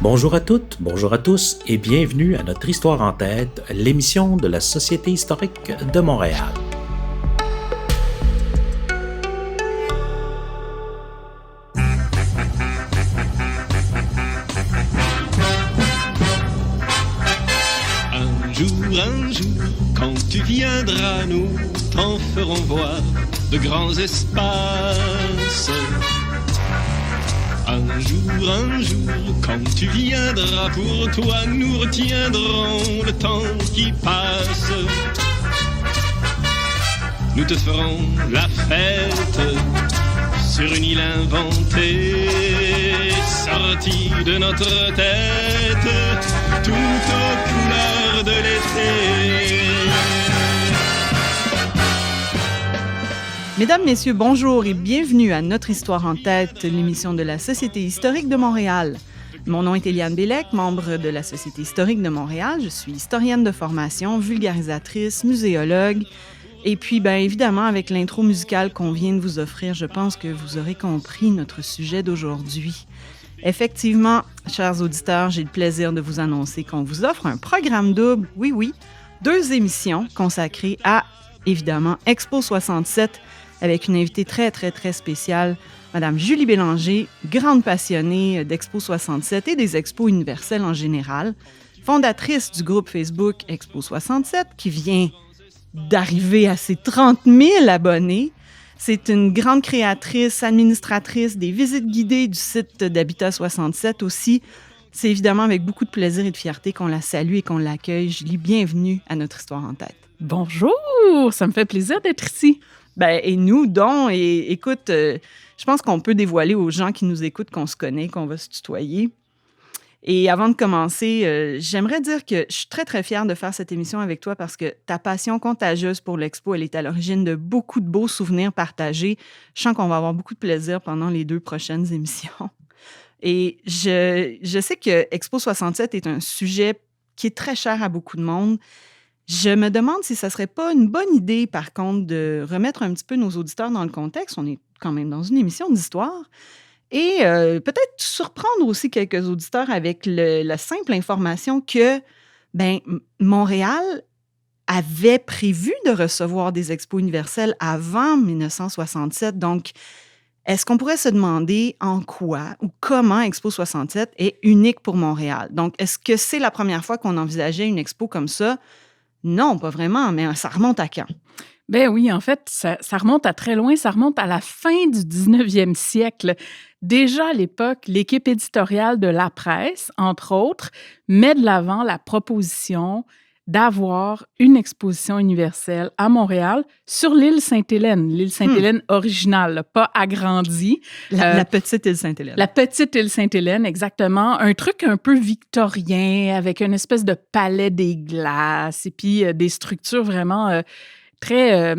Bonjour à toutes, bonjour à tous et bienvenue à notre Histoire en tête, l'émission de la Société historique de Montréal. Un jour, quand tu viendras, nous t'en ferons voir de grands espaces. Un jour, quand tu viendras, pour toi nous retiendrons le temps qui passe. Nous te ferons la fête sur une île inventée, sortie de notre tête, tout aux couleurs de l'été. Mesdames, Messieurs, bonjour et bienvenue à Notre Histoire en tête, l'émission de la Société historique de Montréal. Mon nom est Éliane Bélec, membre de la Société historique de Montréal. Je suis historienne de formation, vulgarisatrice, muséologue. Et puis, bien évidemment, avec l'intro musicale qu'on vient de vous offrir, je pense que vous aurez compris notre sujet d'aujourd'hui. Effectivement, chers auditeurs, j'ai le plaisir de vous annoncer qu'on vous offre un programme double, oui, 2 émissions consacrées à, évidemment, Expo 67, avec une invitée très spéciale, Madame Julie Bélanger, grande passionnée d'Expo 67 et des expos universelles en général, fondatrice du groupe Facebook Expo 67, qui vient d'arriver à ses 30 000 abonnés. C'est une grande créatrice, administratrice des visites guidées du site d'Habitat 67 aussi. C'est évidemment avec beaucoup de plaisir et de fierté qu'on la salue et qu'on l'accueille. Julie, bienvenue à Notre Histoire en tête. Bonjour, ça me fait plaisir d'être ici. Ben, et nous, donc, et écoute, je pense qu'on peut dévoiler aux gens qui nous écoutent qu'on se connaît, qu'on va se tutoyer. Et avant de commencer, j'aimerais dire que je suis très fière de faire cette émission avec toi parce que ta passion contagieuse pour l'expo, elle est à l'origine de beaucoup de beaux souvenirs partagés. Je sens qu'on va avoir beaucoup de plaisir pendant les 2 prochaines émissions. Et je sais que Expo 67 est un sujet qui est très cher à beaucoup de monde. Je me demande si ça serait pas une bonne idée, par contre, de remettre un petit peu nos auditeurs dans le contexte. On est quand même dans une émission d'histoire. Et peut-être surprendre aussi quelques auditeurs avec la simple information que Montréal avait prévu de recevoir des expos universelles avant 1967. Donc, est-ce qu'on pourrait se demander en quoi ou comment Expo 67 est unique pour Montréal? Donc, est-ce que c'est la première fois qu'on envisageait une expo comme ça? Non, pas vraiment, mais ça remonte à quand? Ben oui, en fait, ça remonte à très loin, ça remonte à la fin du 19e siècle. Déjà à l'époque, l'équipe éditoriale de La Presse, entre autres, met de l'avant la proposition d'avoir une exposition universelle à Montréal sur l'île Sainte-Hélène originale, là, pas agrandie. La petite île Sainte-Hélène. La petite île Sainte-Hélène, exactement. Un truc un peu victorien, avec une espèce de palais des glaces et puis des structures vraiment très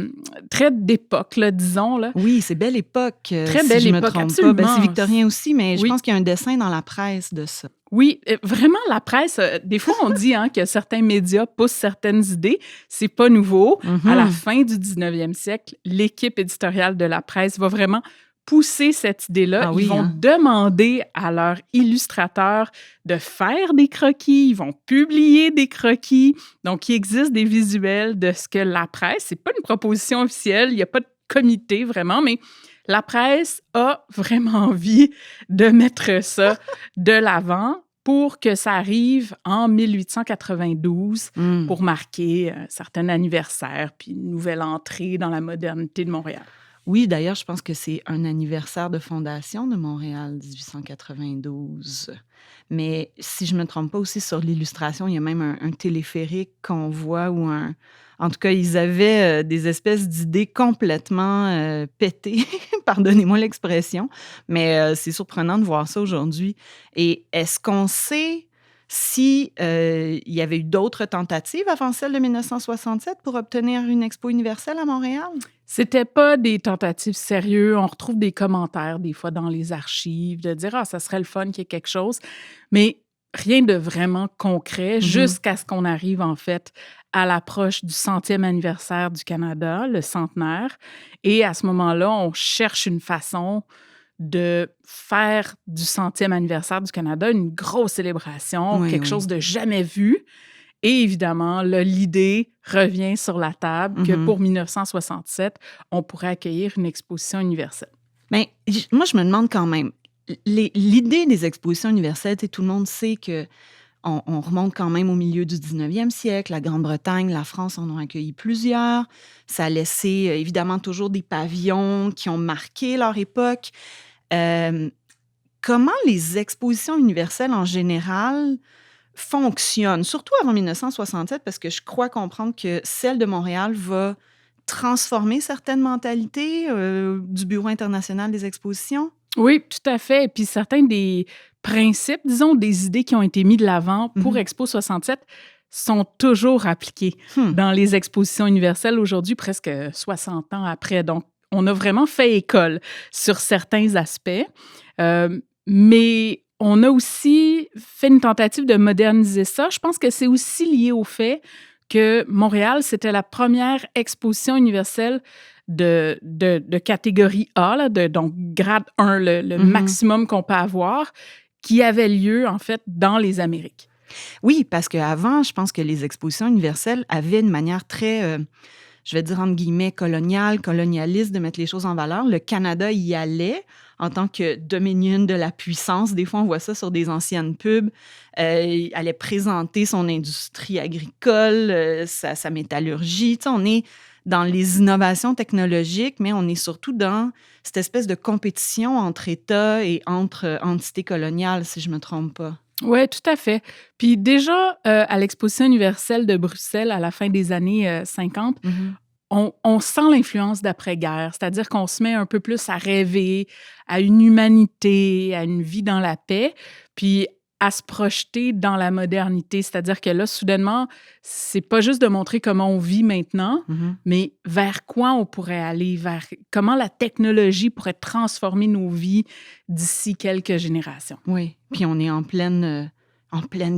d'époque, là, disons. Là. Oui, c'est belle époque, très si belle je me époque, trompe absolument. pas. Ben, c'est victorien aussi, mais je Oui. pense qu'il y a un dessin dans la presse de ça. Oui, vraiment, la presse, des fois, on dit que certains médias poussent certaines idées. C'est pas nouveau. À la fin du 19e siècle, l'équipe éditoriale de La Presse va vraiment pousser cette idée-là. Ah oui, ils vont demander à leurs illustrateurs de faire des croquis. Ils vont publier des croquis. Donc, il existe des visuels de ce que La Presse, c'est pas une proposition officielle, il n'y a pas de comité vraiment, mais La Presse a vraiment envie de mettre ça de l'avant pour que ça arrive en 1892 pour marquer un certain anniversaire puis une nouvelle entrée dans la modernité de Montréal. Oui, d'ailleurs, je pense que c'est un anniversaire de fondation de Montréal, 1892. Mais si je ne me trompe pas aussi sur l'illustration, il y a même un téléphérique qu'on voit ou un... En tout cas, ils avaient des espèces d'idées complètement pétées, pardonnez-moi l'expression, mais c'est surprenant de voir ça aujourd'hui. Et est-ce qu'on sait si il y avait eu d'autres tentatives avant celle de 1967 pour obtenir une expo universelle à Montréal? C'était pas des tentatives sérieuses. On retrouve des commentaires des fois dans les archives de dire « Ah, ça serait le fun qu'il y ait quelque chose ». Mais rien de vraiment concret jusqu'à ce qu'on arrive en fait à l'approche du 100e anniversaire du Canada, le centenaire. Et à ce moment-là, on cherche une façon de faire du 100e anniversaire du Canada une grosse célébration, quelque chose de jamais vu. Et évidemment, là, l'idée revient sur la table que pour 1967, on pourrait accueillir une exposition universelle. Bien, moi, je me demande quand même, l'idée des expositions universelles, tout le monde sait que on remonte quand même au milieu du 19e siècle. La Grande-Bretagne, la France en ont accueilli plusieurs. Ça a laissé, évidemment, toujours des pavillons qui ont marqué leur époque. Comment les expositions universelles, en général, fonctionnent, surtout avant 1967, parce que je crois comprendre que celle de Montréal va transformer certaines mentalités du Bureau international des expositions? Oui, tout à fait. Et puis certains des principes, disons, des idées qui ont été mis de l'avant pour Expo 67 sont toujours appliqués dans les expositions universelles aujourd'hui, presque 60 ans après. Donc, on a vraiment fait école sur certains aspects, mais on a aussi fait une tentative de moderniser ça. Je pense que c'est aussi lié au fait que Montréal, c'était la première exposition universelle de catégorie A, là, donc grade 1, le maximum qu'on peut avoir, qui avait lieu, en fait, dans les Amériques. Oui, parce qu'avant, je pense que les expositions universelles avaient une manière très, je vais dire entre guillemets, colonialiste de mettre les choses en valeur. Le Canada y allait en tant que dominion de la puissance. Des fois, on voit ça sur des anciennes pubs. Il allait présenter son industrie agricole, sa métallurgie. Tu sais, on est dans les innovations technologiques, mais on est surtout dans cette espèce de compétition entre États et entre entités coloniales, si je ne me trompe pas. Oui, tout à fait. Puis déjà, à l'Exposition universelle de Bruxelles, à la fin des années 50, on sent l'influence d'après-guerre, c'est-à-dire qu'on se met un peu plus à rêver à une humanité, à une vie dans la paix, puis à se projeter dans la modernité. C'est-à-dire que là, soudainement, c'est pas juste de montrer comment on vit maintenant, mais vers quoi on pourrait aller, vers comment la technologie pourrait transformer nos vies d'ici quelques générations. Oui, puis on est en pleine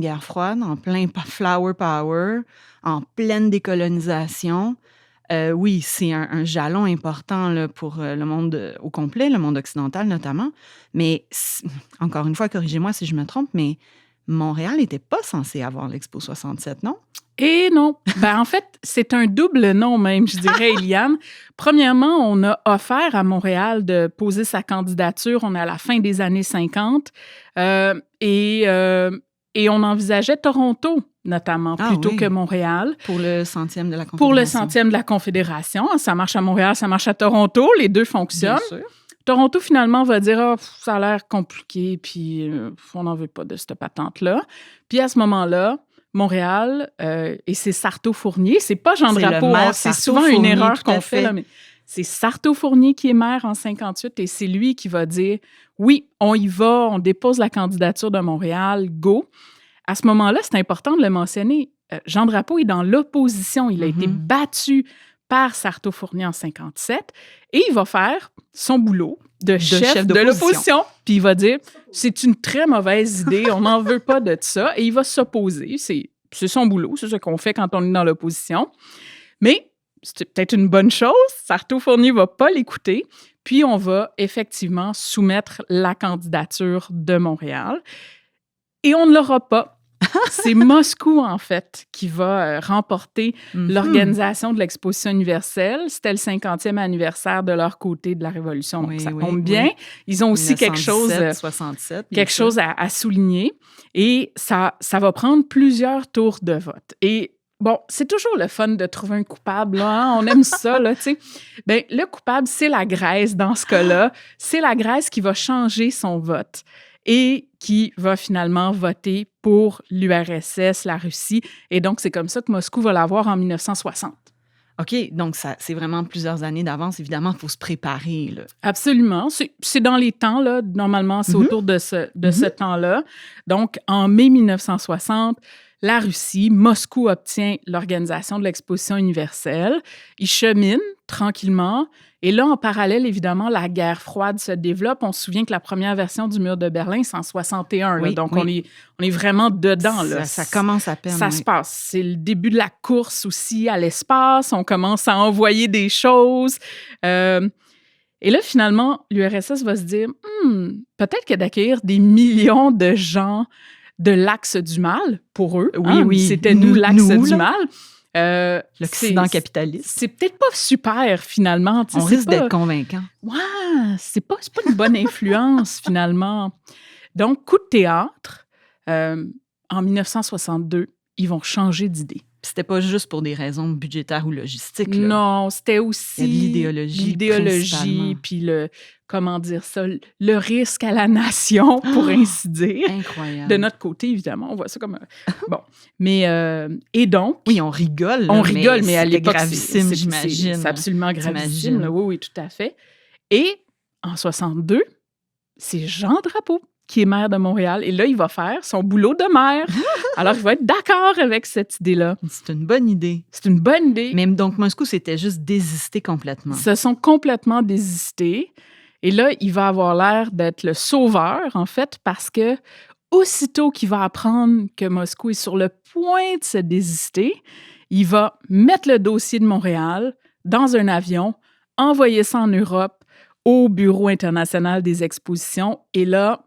guerre froide, en plein flower power, en pleine décolonisation. Oui, c'est un jalon important là, pour le monde au complet, le monde occidental notamment. Mais encore une fois, corrigez-moi si je me trompe, mais Montréal n'était pas censé avoir l'Expo 67, non? Et non. Ben, en fait, c'est un double non même, je dirais, Eliane. Premièrement, on a offert à Montréal de poser sa candidature. On est à la fin des années 50 et on envisageait Toronto, notamment, plutôt que Montréal. Pour le 100e de la Confédération. Pour le 100e de la Confédération. Ça marche à Montréal, ça marche à Toronto. Les deux fonctionnent. Bien sûr. Toronto, finalement, va dire ça a l'air compliqué, puis on n'en veut pas de cette patente-là. Puis à ce moment-là, Montréal, et c'est Sarto-Fournier, c'est pas Jean Drapeau, c'est souvent une erreur qu'on fait, là, mais c'est Sarto-Fournier qui est maire en 58 et c'est lui qui va dire oui, on y va, on dépose la candidature de Montréal, go. À ce moment-là, c'est important de le mentionner, Jean Drapeau est dans l'opposition, il a été battu par Sarto-Fournier en 57 et il va faire son boulot de chef de l'opposition. Puis il va dire, c'est une très mauvaise idée, on n'en veut pas de ça. Et il va s'opposer. C'est son boulot, c'est ce qu'on fait quand on est dans l'opposition. Mais c'est peut-être une bonne chose. Sarto-Fournier ne va pas l'écouter. Puis on va effectivement soumettre la candidature de Montréal. Et on ne l'aura pas. C'est Moscou, en fait, qui va remporter l'organisation de l'Exposition universelle. C'était le 50e anniversaire de leur côté de la Révolution. Donc, ça tombe bien. Ils ont aussi quelque chose à souligner. Et ça va prendre plusieurs tours de vote. Et bon, c'est toujours le fun de trouver un coupable. Là, hein? On aime ça, là, tu sais. Bien, le coupable, c'est la Grèce dans ce cas-là. C'est la Grèce qui va changer son vote et qui va finalement voter pour l'URSS, la Russie. Et donc, c'est comme ça que Moscou va l'avoir en 1960. OK, donc c'est vraiment plusieurs années d'avance. Évidemment, il faut se préparer. Là. Absolument. C'est dans les temps, là. Normalement, c'est autour de ce temps-là. Donc, en mai 1960, la Russie, Moscou obtient l'organisation de l'Exposition universelle. Ils cheminent tranquillement. Et là, en parallèle, évidemment, la guerre froide se développe. On se souvient que la première version du mur de Berlin, c'est en 61. Oui, donc, on est vraiment dedans. Là. Ça commence à peine. Ça se passe. C'est le début de la course aussi à l'espace. On commence à envoyer des choses. Et là, finalement, l'URSS va se dire peut-être que d'accueillir des millions de gens de l'axe du mal, pour eux, c'était nous l'axe nous, du là. mal. L'Occident capitaliste. C'est peut-être pas super, finalement. On risque d'être convaincant. Ouais, c'est pas une bonne influence, finalement. Donc, coup de théâtre, en 1962, ils vont changer d'idée. Puis c'était pas juste pour des raisons budgétaires ou logistiques. Là. Non, c'était aussi il y a de l'idéologie, puis comment dire ça, le risque à la nation, pour ainsi dire. Incroyable. De notre côté, évidemment, on voit ça comme bon, mais et donc, oui, on rigole. Mais à l'époque, gravissime, j'imagine. C'est absolument gravissime. Là, oui, tout à fait. Et en 62, c'est Jean Drapeau qui est maire de Montréal. Et là, il va faire son boulot de maire. Alors, il va être d'accord avec cette idée-là. C'est une bonne idée. C'est une bonne idée. Mais donc, Moscou, c'était juste désisté complètement. Ils se sont complètement désistés. Et là, il va avoir l'air d'être le sauveur, en fait, parce que aussitôt qu'il va apprendre que Moscou est sur le point de se désister, il va mettre le dossier de Montréal dans un avion, envoyer ça en Europe au Bureau international des expositions. Et là,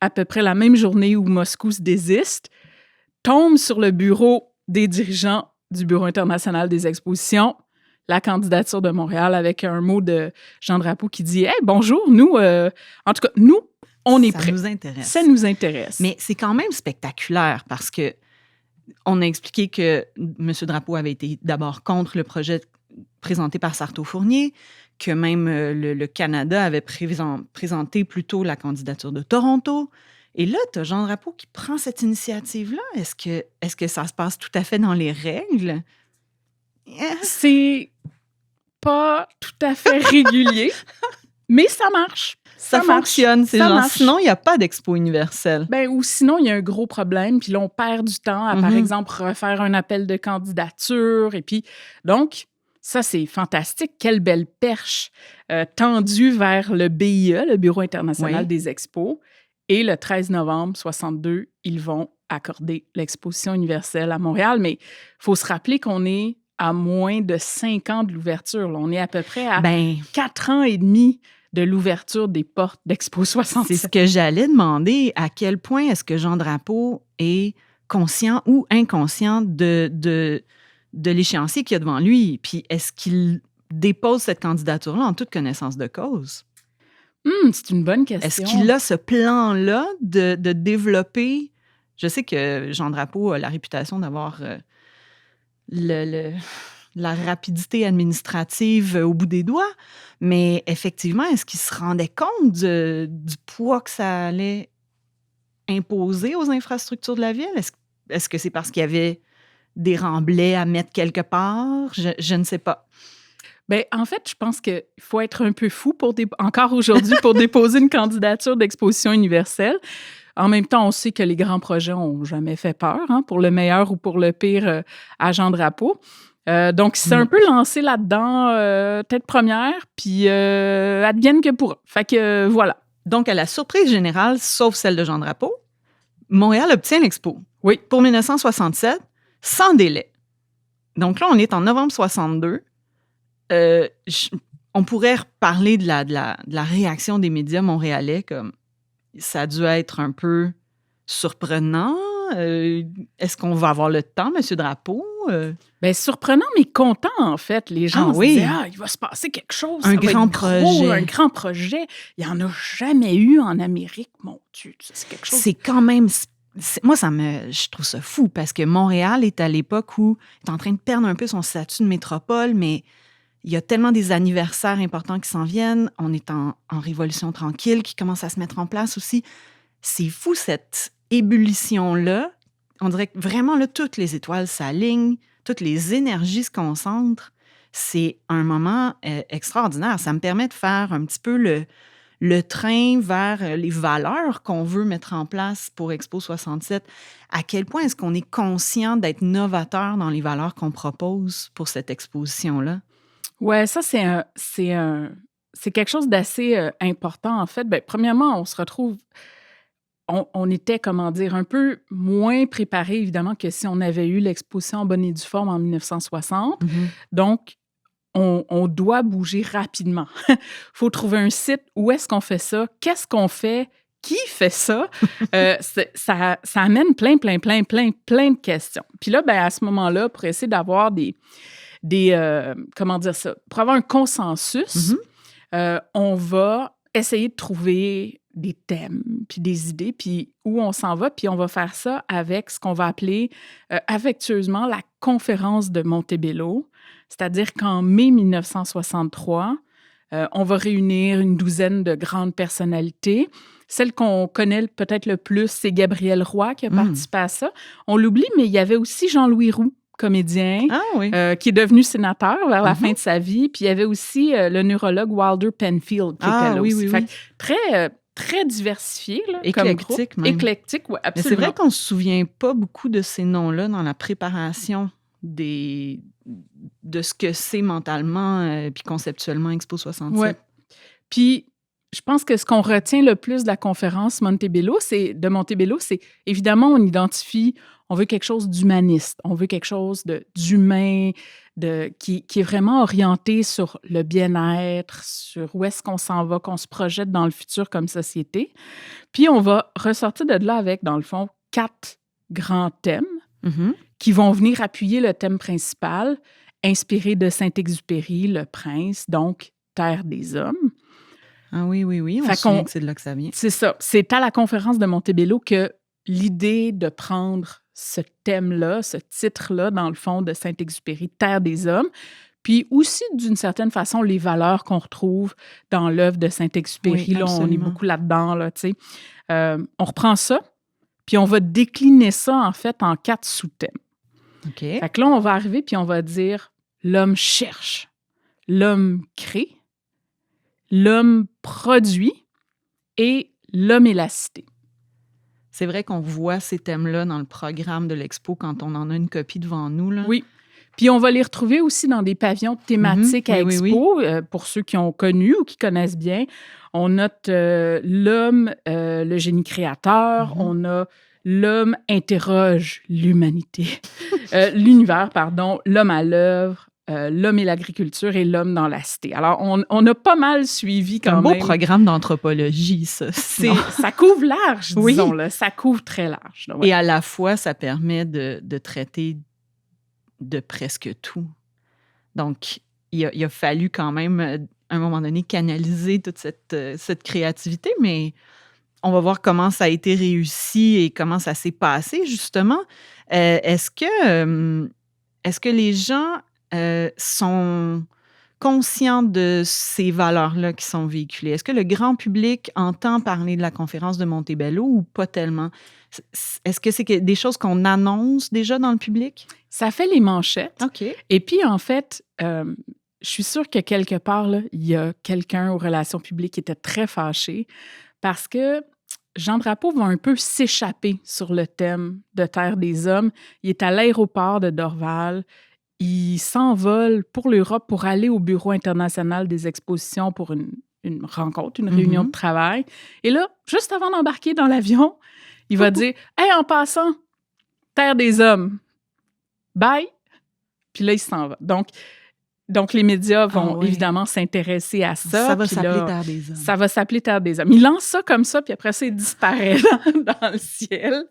à peu près la même journée où Moscou se désiste, tombe sur le bureau des dirigeants du Bureau international des expositions la candidature de Montréal avec un mot de Jean Drapeau qui dit « Hey, bonjour, nous, en tout cas, nous, on est prêts. » Ça nous intéresse. Ça nous intéresse. Mais c'est quand même spectaculaire parce que on a expliqué que M. Drapeau avait été d'abord contre le projet présenté par Sarto-Fournier, que même le Canada avait présenté plutôt la candidature de Toronto. Et là, tu as Jean Drapeau qui prend cette initiative-là. Est-ce que ça se passe tout à fait dans les règles? C'est pas tout à fait régulier, mais ça marche. Ça fonctionne, c'est genre. Sinon, il n'y a pas d'expo universelle. Ou sinon, il y a un gros problème, puis là, on perd du temps à, par exemple, refaire un appel de candidature. Et puis, donc, ça, c'est fantastique. Quelle belle perche tendue vers le BIE, le Bureau international des expos. Et le 13 novembre 62, ils vont accorder l'exposition universelle à Montréal. Mais il faut se rappeler qu'on est à moins de 5 ans de l'ouverture. Là. On est à peu près à 4 ans et demi de l'ouverture des portes d'Expo 67. C'est ce que j'allais demander. À quel point est-ce que Jean Drapeau est conscient ou inconscient de l'échéancier qu'il y a devant lui? Puis est-ce qu'il dépose cette candidature-là en toute connaissance de cause? C'est une bonne question. Est-ce qu'il a ce plan-là de développer... Je sais que Jean Drapeau a la réputation d'avoir la rapidité administrative au bout des doigts, mais effectivement, est-ce qu'il se rendait compte du poids que ça allait imposer aux infrastructures de la ville? Est-ce que c'est parce qu'il y avait des remblais à mettre quelque part? Je ne sais pas. En fait, je pense qu'il faut être un peu fou encore aujourd'hui pour déposer une candidature d'exposition universelle. En même temps, on sait que les grands projets n'ont jamais fait peur, pour le meilleur ou pour le pire, à Jean Drapeau. Donc, il s'est un peu lancé là-dedans, tête première, puis advienne que pourra. Fait que voilà. Donc, à la surprise générale, sauf celle de Jean Drapeau, Montréal obtient l'expo. Oui. Pour 1967, sans délai. Donc là, on est en novembre 62. On pourrait reparler de la réaction des médias montréalais, comme ça a dû être un peu surprenant. Est-ce qu'on va avoir le temps, M. Drapeau? Surprenant, mais content, en fait. Les gens se disaient, il va se passer quelque chose. Un grand projet. Un grand projet. Il n'y en a jamais eu en Amérique, mon Dieu. C'est quelque chose. C'est quand même... Moi, je trouve ça fou, parce que Montréal est à l'époque où il est en train de perdre un peu son statut de métropole, mais il y a tellement des anniversaires importants qui s'en viennent. On est en révolution tranquille qui commence à se mettre en place aussi. C'est fou, cette ébullition-là. On dirait que vraiment, là, toutes les étoiles s'alignent, toutes les énergies se concentrent. C'est un moment extraordinaire. Ça me permet de faire un petit peu le train vers les valeurs qu'on veut mettre en place pour Expo 67. À quel point est-ce qu'on est conscient d'être novateur dans les valeurs qu'on propose pour cette exposition-là? Ouais, ça, c'est quelque chose d'assez important, en fait. Premièrement, on se retrouve... On était, un peu moins préparé, évidemment, que si on avait eu l'exposition en bonne et due forme en 1960. Donc, on doit bouger rapidement. Il faut trouver un site. Où est-ce qu'on fait ça? Qu'est-ce qu'on fait? Qui fait ça? Ça amène plein de questions. Puis là, à ce moment-là, pour essayer d'avoir comment dire ça? Pour avoir un consensus, on va essayer de trouver des thèmes, puis des idées, puis où on s'en va, puis on va faire ça avec ce qu'on va appeler affectueusement la conférence de Montebello, c'est-à-dire qu'en mai 1963, on va réunir une douzaine de grandes personnalités. Celle qu'on connaît peut-être le plus, c'est Gabriel Roy qui a participé à ça. On l'oublie, mais il y avait aussi Jean-Louis Roux, comédien, qui est devenu sénateur vers la fin de sa vie. Puis il y avait aussi le neurologue Wilder Penfield qui était là aussi. Fait que très diversifié là, comme groupe. Éclectique, oui, absolument. Mais c'est vrai qu'on ne se souvient pas beaucoup de ces noms-là dans la préparation de ce que c'est mentalement puis conceptuellement Expo 67. Ouais. Puis je pense que ce qu'on retient le plus de la conférence Montebello, c'est évidemment, on identifie, on veut quelque chose d'humaniste, on veut quelque chose d'humain, qui est vraiment orienté sur le bien-être, sur où est-ce qu'on s'en va, qu'on se projette dans le futur comme société. Puis on va ressortir de là avec, dans le fond, 4 grands thèmes qui vont venir appuyer le thème principal, inspiré de Saint-Exupéry, Le Prince, donc Terre des hommes. Ah oui, on se souvient que c'est de là que ça vient. C'est ça. C'est à la conférence de Montebello que l'idée de prendre ce thème-là, ce titre-là, dans le fond, de Saint-Exupéry, Terre des hommes, puis aussi, d'une certaine façon, les valeurs qu'on retrouve dans l'œuvre de Saint-Exupéry. Oui, là, on est beaucoup là-dedans, là, tu sais. On reprend ça, puis on va décliner ça, en fait, en 4 sous-thèmes. OK. Fait que là, on va arriver, puis on va dire l'homme cherche, l'homme crée, l'homme produit et l'homme et la cité. C'est vrai qu'on voit ces thèmes-là dans le programme de l'expo quand on en a une copie devant nous. Là. Oui. Puis on va les retrouver aussi dans des pavillons thématiques à Expo. Oui. Pour ceux qui ont connu ou qui connaissent bien, on note l'homme, le génie créateur. On a l'homme interroge l'humanité. L'univers, pardon. L'homme à l'œuvre. L'homme et l'agriculture et l'homme dans la cité. Alors, on a pas mal suivi quand même. C'est un beau programme d'anthropologie, ça. Ça couvre large, disons. Là. Ça couvre très large. Là, Et à la fois, ça permet de traiter de presque tout. Donc, il a fallu quand même, à un moment donné, canaliser toute cette créativité, mais on va voir comment ça a été réussi et comment ça s'est passé, justement. Est-ce que les gens sont conscients de ces valeurs-là qui sont véhiculées? Est-ce que le grand public entend parler de la conférence de Montebello ou pas tellement? Est-ce que c'est des choses qu'on annonce déjà dans le public? Ça fait les manchettes. OK. Et puis, en fait, je suis sûre que quelque part, là, il y a quelqu'un aux relations publiques qui était très fâché parce que Jean Drapeau va un peu s'échapper sur le thème de Terre des hommes. Il est à l'aéroport de Dorval. Il s'envole pour l'Europe pour aller au Bureau international des expositions pour une rencontre, une réunion de travail. Et là, juste avant d'embarquer dans l'avion, il va dire « Hey, en passant, Terre des hommes, bye! » Puis là, il s'en va. Donc les médias vont évidemment s'intéresser à ça. Ça va s'appeler Terre des hommes. Ça va s'appeler Terre des hommes. Il lance ça comme ça, puis après ça, il disparaît dans le ciel.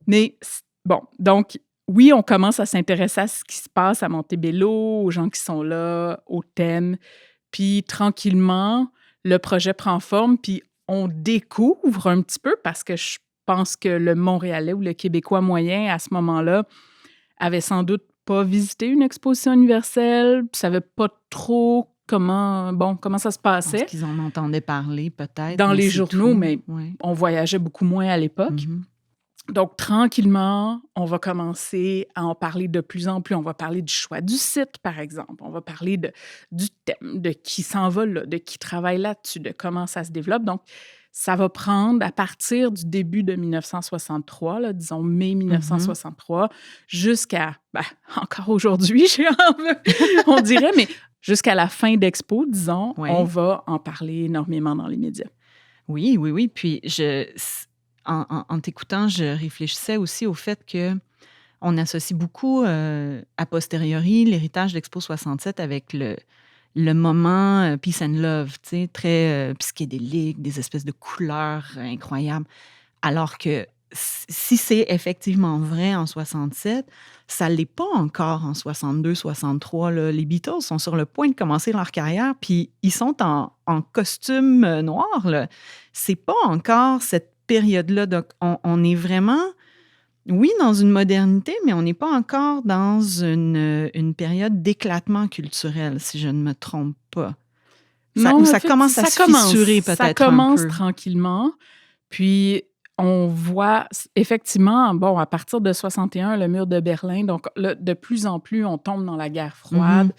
Mais bon, donc... Oui, on commence à s'intéresser à ce qui se passe à Montebello, aux gens qui sont là, au thème. Puis tranquillement, le projet prend forme, puis on découvre un petit peu parce que je pense que le Montréalais ou le Québécois moyen, à ce moment-là, avait sans doute pas visité une exposition universelle, ne savait pas trop comment ça se passait. Parce qu'ils en entendaient parler peut-être. Dans les journaux, mais on voyageait beaucoup moins à l'époque. Donc, tranquillement, on va commencer à en parler de plus en plus. On va parler du choix du site, par exemple. On va parler du thème, de qui s'en va là, de qui travaille là-dessus, de comment ça se développe. Donc, ça va prendre à partir du début de 1963, là, disons mai 1963, jusqu'à, encore aujourd'hui, on dirait, mais jusqu'à la fin d'Expo, disons, on va en parler énormément dans les médias. Oui. Puis, En t'écoutant, je réfléchissais aussi au fait que on associe beaucoup, a posteriori, l'héritage d'Expo 67 avec le moment Peace and Love, tu sais, très psychédélique, des espèces de couleurs incroyables. Alors que si c'est effectivement vrai en 67, ça ne l'est pas encore en 62, 63. Là. Les Beatles sont sur le point de commencer leur carrière, puis ils sont en costume noir. Là. C'est pas encore cette période-là. Donc, on est vraiment, oui, dans une modernité, mais on n'est pas encore dans une période d'éclatement culturel, si je ne me trompe pas. Non, ça commence à se fissurer peut-être un peu. Ça commence tranquillement. Puis, on voit effectivement, bon, à partir de 61, le mur de Berlin, donc là, de plus en plus, on tombe dans la guerre froide,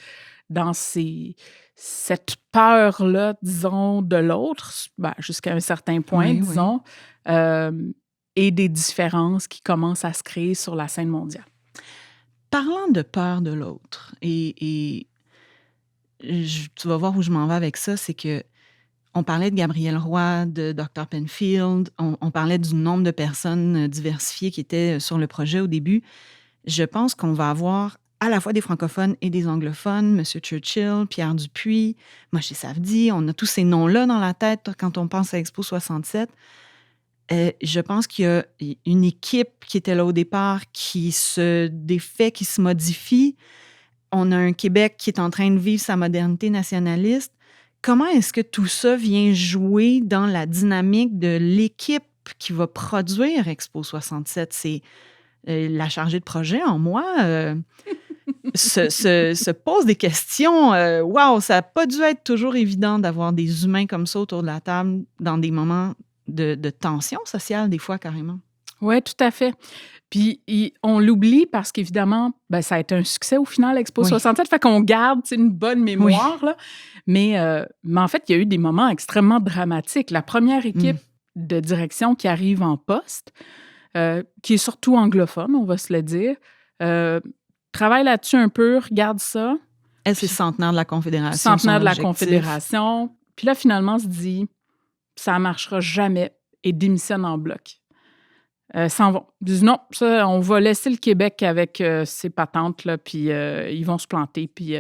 dans cette peur-là, disons, de l'autre, jusqu'à un certain point, disons, et des différences qui commencent à se créer sur la scène mondiale. Parlant de peur de l'autre, et tu vas voir où je m'en vais avec ça, c'est que on parlait de Gabriel Roy, de Dr. Penfield, on parlait du nombre de personnes diversifiées qui étaient sur le projet au début. Je pense qu'on va avoir à la fois des francophones et des anglophones, M. Churchill, Pierre Dupuis, Moshe Safdie, on a tous ces noms-là dans la tête quand on pense à Expo 67. Je pense qu'il y a une équipe qui était là au départ qui se défait, qui se modifie. On a un Québec qui est en train de vivre sa modernité nationaliste. Comment est-ce que tout ça vient jouer dans la dynamique de l'équipe qui va produire Expo 67? C'est la chargée de projet en moi se pose des questions. Wow, ça n'a pas dû être toujours évident d'avoir des humains comme ça autour de la table dans des moments de tension sociale, des fois carrément. Oui, tout à fait. Puis on l'oublie parce qu'évidemment, ça a été un succès au final, Expo 67, fait qu'on garde une bonne mémoire. Là. Mais en fait, il y a eu des moments extrêmement dramatiques. La première équipe de direction qui arrive en poste, qui est surtout anglophone, on va se le dire, travaille là-dessus un peu, regarde ça. Elle, c'est centenaire de la Confédération. Centenaire de la Confédération. Puis là, finalement, se dit, ça ne marchera jamais et démissionne en bloc. S'en vont. Ils disent non, ça, on va laisser le Québec avec ses patentes, là, puis ils vont se planter, puis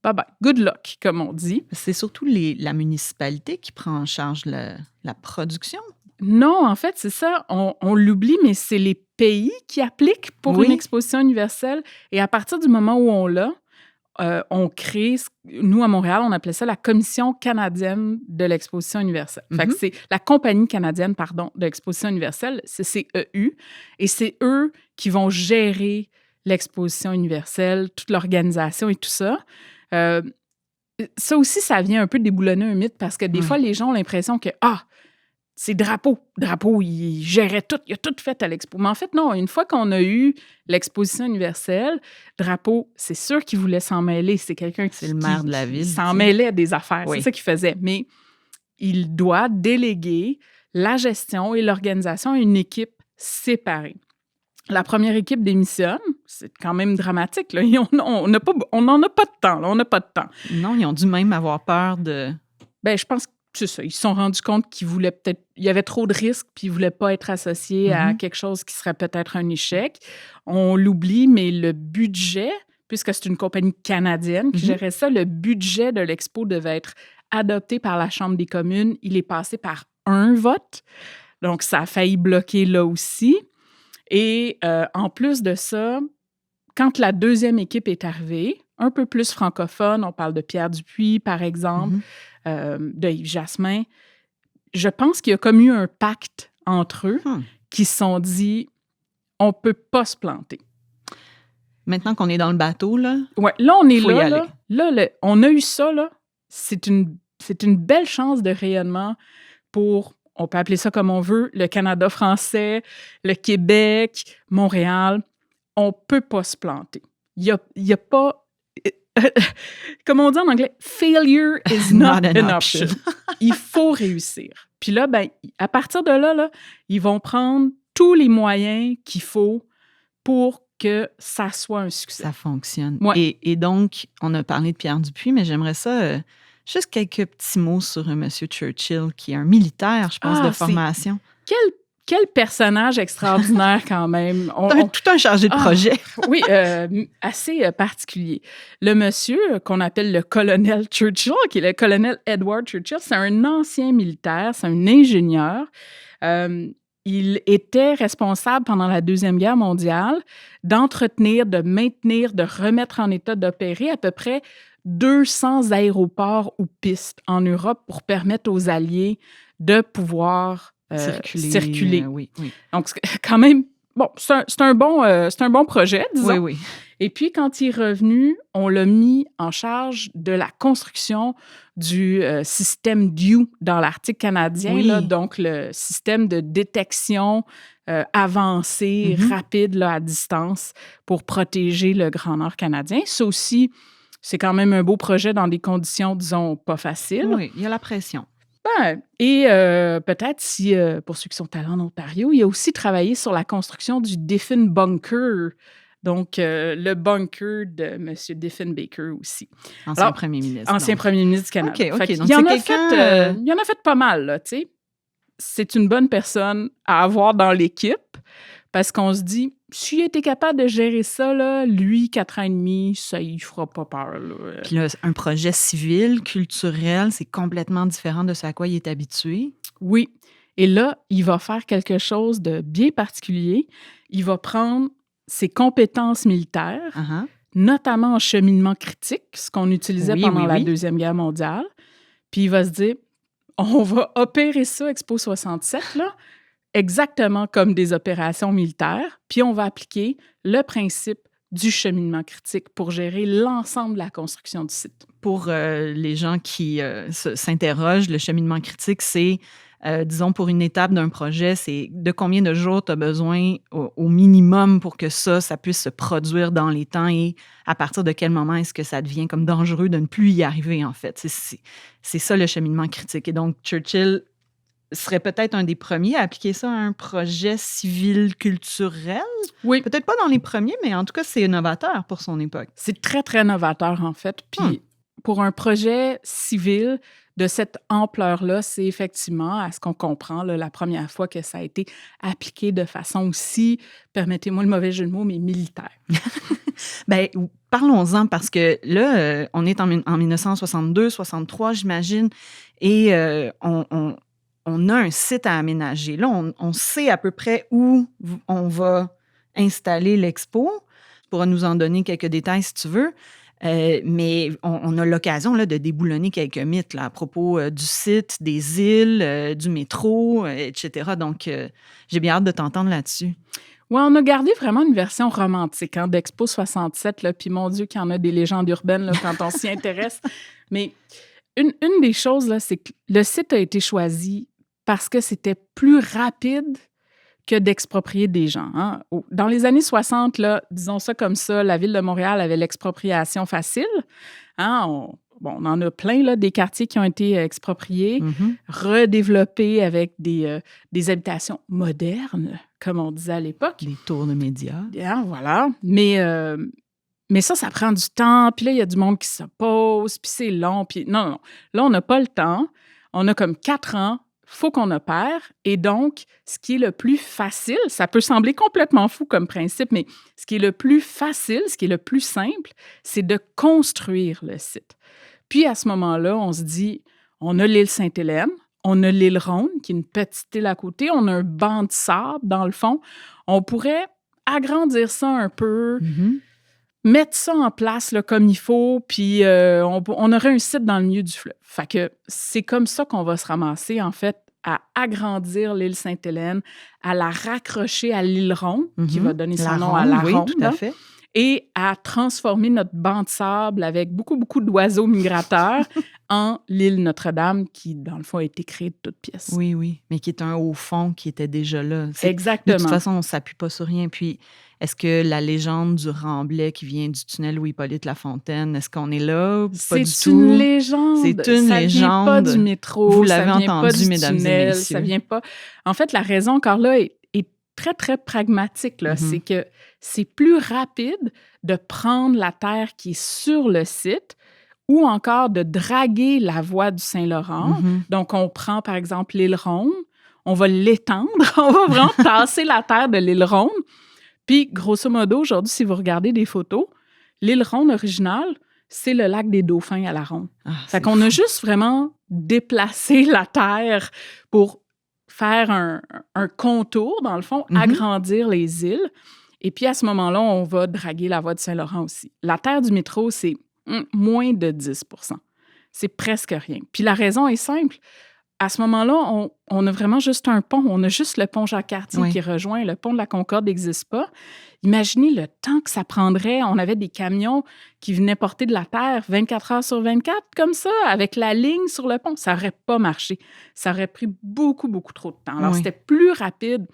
bye-bye. Good luck, comme on dit. C'est surtout la municipalité qui prend en charge la production. Non, en fait, c'est ça. On l'oublie, mais c'est les pays qui appliquent pour une exposition universelle. Et à partir du moment où on l'a, on crée, nous à Montréal, on appelait ça la Commission canadienne de l'exposition universelle. Fait que c'est la Compagnie canadienne, de l'exposition universelle, c'est CEU, et c'est eux qui vont gérer l'exposition universelle, toute l'organisation et tout ça. Ça aussi, ça vient un peu déboulonner un mythe parce que des fois, les gens ont l'impression que c'est Drapeau, il gérait tout, il a tout fait à l'expo. Mais en fait, non, une fois qu'on a eu l'exposition universelle, Drapeau, c'est sûr qu'il voulait s'en mêler. C'est quelqu'un qui... C'est le maire de la ville. S'en mêlait des affaires, c'est ça qu'il faisait. Mais il doit déléguer la gestion et l'organisation à une équipe séparée. La première équipe démissionne, c'est quand même dramatique. Là. On n'en a pas de temps. Là. On n'a pas de temps. Non, ils ont dû même avoir peur de... Je pense que c'est ça. Ils se sont rendus compte qu'il y avait trop de risques puis ils ne voulaient pas être associés à quelque chose qui serait peut-être un échec. On l'oublie, mais le budget, puisque c'est une compagnie canadienne qui gérait ça, le budget de l'expo devait être adopté par la Chambre des communes. Il est passé par un vote. Donc, ça a failli bloquer là aussi. Et en plus de ça, quand la deuxième équipe est arrivée, un peu plus francophone, on parle de Pierre Dupuis, par exemple, de Yves Jasmin, je pense qu'il y a comme eu un pacte entre eux qui se sont dit, on ne peut pas se planter. Maintenant qu'on est dans le bateau, là, là, on est là. Là, on a eu ça, là. C'est une belle chance de rayonnement pour... On peut appeler ça comme on veut, le Canada français, le Québec, Montréal. On ne peut pas se planter. Il y a pas... comme on dit en anglais, « failure is not an option ». Il faut réussir. Puis là, à partir de là, ils vont prendre tous les moyens qu'il faut pour que ça soit un succès. Ça fonctionne. Ouais. Et donc, on a parlé de Pierre Dupuis, mais j'aimerais ça... juste quelques petits mots sur M. Churchill, qui est un militaire, je pense, de formation. quel personnage extraordinaire quand même. Tout un chargé de projet. Oui, assez particulier. Le monsieur qu'on appelle le colonel Churchill, qui est le colonel Edward Churchill, c'est un ancien militaire, c'est un ingénieur. Il était responsable pendant la Deuxième Guerre mondiale d'entretenir, de maintenir, de remettre en état d'opérer à peu près 200 aéroports ou pistes en Europe pour permettre aux Alliés de pouvoir circuler. Oui. Donc, quand même, bon, c'est un bon projet, disons. Oui. Et puis, quand il est revenu, on l'a mis en charge de la construction du système DEW dans l'Arctique canadien, là, donc le système de détection avancé, rapide là, à distance pour protéger le Grand Nord canadien. Ça aussi, c'est quand même un beau projet dans des conditions, disons, pas faciles. Oui, il y a la pression. Et peut-être, si pour ceux qui sont allés en Ontario, il a aussi travaillé sur la construction du Diffin Bunker. Donc, le bunker de M. Diefenbaker aussi. Ancien premier ministre. Ancien premier ministre du Canada. OK. Donc, il en a fait pas mal, là, tu sais. C'est une bonne personne à avoir dans l'équipe parce qu'on se dit, s'il était capable de gérer ça, là, lui, 4 ans et demi, ça ne fera pas peur. Là. Puis là, un projet civil, culturel, c'est complètement différent de ce à quoi il est habitué. Oui. Et là, il va faire quelque chose de bien particulier. Il va prendre ses compétences militaires, notamment en cheminement critique, ce qu'on utilisait pendant la Deuxième Guerre mondiale. Puis il va se dire, on va opérer ça, Expo 67, là, exactement comme des opérations militaires, puis on va appliquer le principe du cheminement critique pour gérer l'ensemble de la construction du site. Pour les gens qui s'interrogent, le cheminement critique, c'est disons, pour une étape d'un projet, c'est de combien de jours tu as besoin au minimum pour que ça puisse se produire dans les temps et à partir de quel moment est-ce que ça devient comme dangereux de ne plus y arriver, en fait. C'est ça le cheminement critique. Et donc, Churchill serait peut-être un des premiers à appliquer ça à un projet civil culturel. Oui. Peut-être pas dans les premiers, mais en tout cas, c'est novateur pour son époque. C'est très, très novateur, en fait. Puis, pour un projet civil de cette ampleur-là, c'est effectivement, à ce qu'on comprend, là, la première fois que ça a été appliqué de façon aussi, permettez-moi le mauvais jeu de mots, mais militaire. Bien, parlons-en, parce que là, on est en 1962, 63, j'imagine, et on a un site à aménager. Là, on sait à peu près où on va installer l'expo. Tu pourras nous en donner quelques détails si tu veux. Mais on a l'occasion là, de déboulonner quelques mythes là, à propos du site, des îles, du métro, etc. Donc, j'ai bien hâte de t'entendre là-dessus. Oui, on a gardé vraiment une version romantique d'Expo 67. Là, puis mon Dieu, qu'il y en a des légendes urbaines là, quand on s'y intéresse. Mais une des choses, là, c'est que le site a été choisi parce que c'était plus rapide que d'exproprier des gens. Hein. Dans les années 60, là, disons ça comme ça, la Ville de Montréal avait l'expropriation facile. Hein. On en a plein, là, des quartiers qui ont été expropriés, redéveloppés avec des habitations modernes, comme on disait à l'époque. Des tours de médias. Bien, voilà. Mais ça prend du temps. Puis là, il y a du monde qui s'oppose, puis c'est long. Puis non. Là, on n'a pas le temps. On a comme 4 ans. Faut qu'on opère. Et donc, ce qui est le plus facile, ça peut sembler complètement fou comme principe, mais ce qui est le plus facile, ce qui est le plus simple, c'est de construire le site. Puis, à ce moment-là, on se dit, on a l'île Sainte-Hélène, on a l'île Ronde, qui est une petite île à côté, on a un banc de sable, dans le fond. On pourrait agrandir ça un peu, mettre ça en place là, comme il faut, puis on aurait un site dans le milieu du fleuve. Fait que c'est comme ça qu'on va se ramasser, en fait, à agrandir l'île Sainte-Hélène, à la raccrocher à l'île Ronde, qui va donner son nom à la Ronde. Oui, tout à fait. Et à transformer notre banc de sable avec beaucoup, beaucoup d'oiseaux migrateurs en l'île Notre-Dame, qui, dans le fond, a été créée de toutes pièces. Oui, mais qui est un haut fond qui était déjà là. Exactement. De toute façon, on ne s'appuie pas sur rien. Puis, est-ce que la légende du Remblai qui vient du tunnel Louis-Hippolyte Lafontaine, est-ce qu'on est là? Pas du tout. C'est une légende. C'est une ça légende. Vient pas du métro. Vous l'avez ça vient entendu, pas du mesdames tunnel, et messieurs. Ça vient pas... En fait, la raison, encore là, est très, très pragmatique. Là. C'est que c'est plus rapide de prendre la terre qui est sur le site ou encore de draguer la voie du Saint-Laurent. Donc, on prend, par exemple, l'île Ronde, on va l'étendre, on va vraiment tasser la terre de l'île Ronde. Puis, grosso modo, aujourd'hui, si vous regardez des photos, l'île Ronde originale, c'est le lac des Dauphins à la Ronde. Fait qu'on a juste vraiment déplacé la terre pour faire un contour, dans le fond, agrandir les îles. Et puis, à ce moment-là, on va draguer la voie du Saint-Laurent aussi. La terre du métro, c'est moins de 10 %. C'est presque rien. Puis la raison est simple. À ce moment-là, on a vraiment juste un pont. On a juste le pont Jacques-Cartier qui rejoint. Le pont de la Concorde n'existe pas. Imaginez le temps que ça prendrait. On avait des camions qui venaient porter de la terre 24 heures sur 24, comme ça, avec la ligne sur le pont. Ça n'aurait pas marché. Ça aurait pris beaucoup, beaucoup trop de temps. Alors, c'était plus rapide